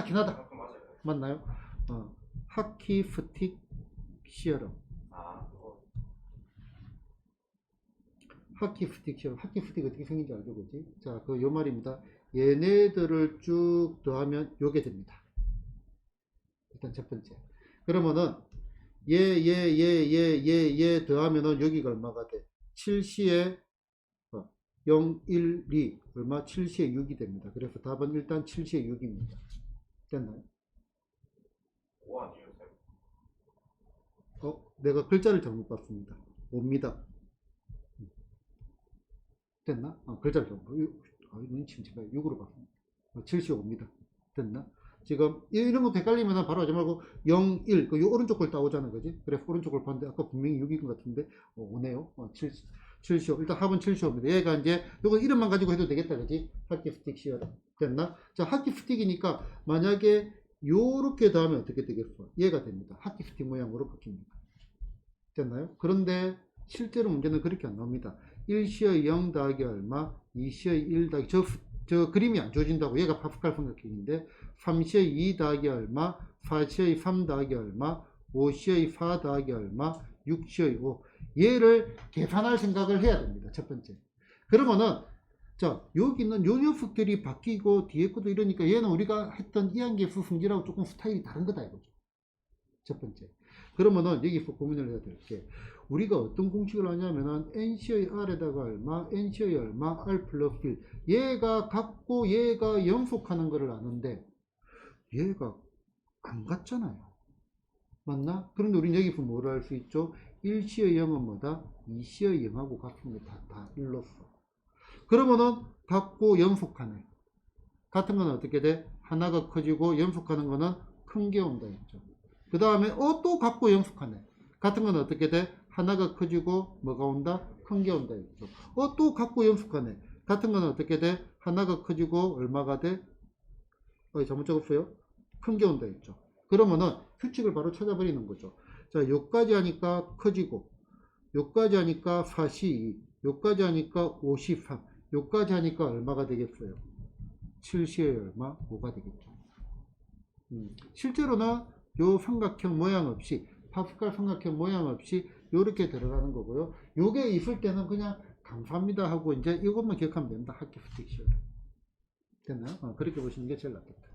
캐나다. 맞아요. 맞나요? 하키 스틱 시어럼. 그거. 하키 스틱 시어럼. 하키 스틱 어떻게 생긴지 알죠? 그지? 자, 요 말입니다. 얘네들을 쭉 더하면 요게 됩니다. 일단 첫 번째. 그러면은 얘 더하면은 여기가 얼마가 돼? 7시에 0, 1, 2 얼마? 7시에 6이 됩니다. 그래서 답은 일단 7시에 6입니다. 됐나요? 5 아니었어요? 내가 글자를 잘못 봤습니다. 5입니다. 됐나? 글자를 잘못 봤습니다. 눈치 침침해. 6으로 봤습니다. 7시 5입니다. 됐나? 지금 이런 거 헷갈리면 바로 하지 말고 0, 1, 그 오른쪽 걸 따오잖아. 그지? 그래서 오른쪽 걸 봤는데 아까 분명히 6인 것 같은데 5네요. 7시오. 일단 합은 7시오입니다. 얘가 이제 요거 이름만 가지고 해도 되겠다. 그지? 하키 스틱 시어다. 됐나? 자, 하키 스틱이니까 만약에 요렇게 더하면 어떻게 되겠어? 얘가 됩니다. 하키 스틱 모양으로 바뀝니다. 됐나요? 그런데 실제로 문제는 그렇게 안 나옵니다. 1시의 0 더하기 얼마? 2시의 1 더하기 저 그림이 안 주어진다고. 얘가 파스칼 삼각형인데 3시의 2 더하기 얼마? 4시의 3 더하기 얼마? 5시의 4 더하기 얼마? 6시의 5. 얘를 계산할 생각을 해야 됩니다. 첫 번째. 그러면은 자, 여기 있는 요 녀석들이 바뀌고 뒤에 것도 이러니까 얘는 우리가 했던 이항계수 성질하고 조금 스타일이 다른 거다 이거죠. 첫 번째. 그러면은 여기서 고민을 해야 될 게 우리가 어떤 공식을 하냐면은 NC의 R에다가 얼마, NC의 얼마, R 플러스 1. 얘가 같고 얘가 영속하는 거를 아는데 얘가 안 같잖아요. 맞나? 그런데 우리는 여기서 뭐를 할 수 있죠? 1시의 0은 뭐다? 2시의 0하고 같습니다. 다 1로서. 그러면은 같고 영속하네. 같은 건 어떻게 돼? 하나가 커지고 영속하는 거는 큰 게 온다 했죠. 그 다음에 또 같고 영속하네. 같은 건 어떻게 돼? 하나가 커지고 뭐가 온다? 큰 게 온다 했죠. 또 같고 영속하네. 같은 건 어떻게 돼? 하나가 커지고 얼마가 돼? 잘못 적었어요? 큰 게 온다 했죠. 그러면은 규칙을 바로 찾아버리는 거죠. 자, 요까지 하니까 커지고, 요까지 하니까 42, 요까지 하니까 53, 요까지 하니까 얼마가 되겠어요? 7시에 얼마? 5가 되겠죠. 실제로는 요 삼각형 모양 없이, 파스칼 삼각형 모양 없이 요렇게 들어가는 거고요. 요게 있을 때는 그냥 감사합니다 하고 이제 이것만 기억하면 됩니다. 학기 스틱 시험. 됐나요? 그렇게 보시는 게 제일 낫겠다.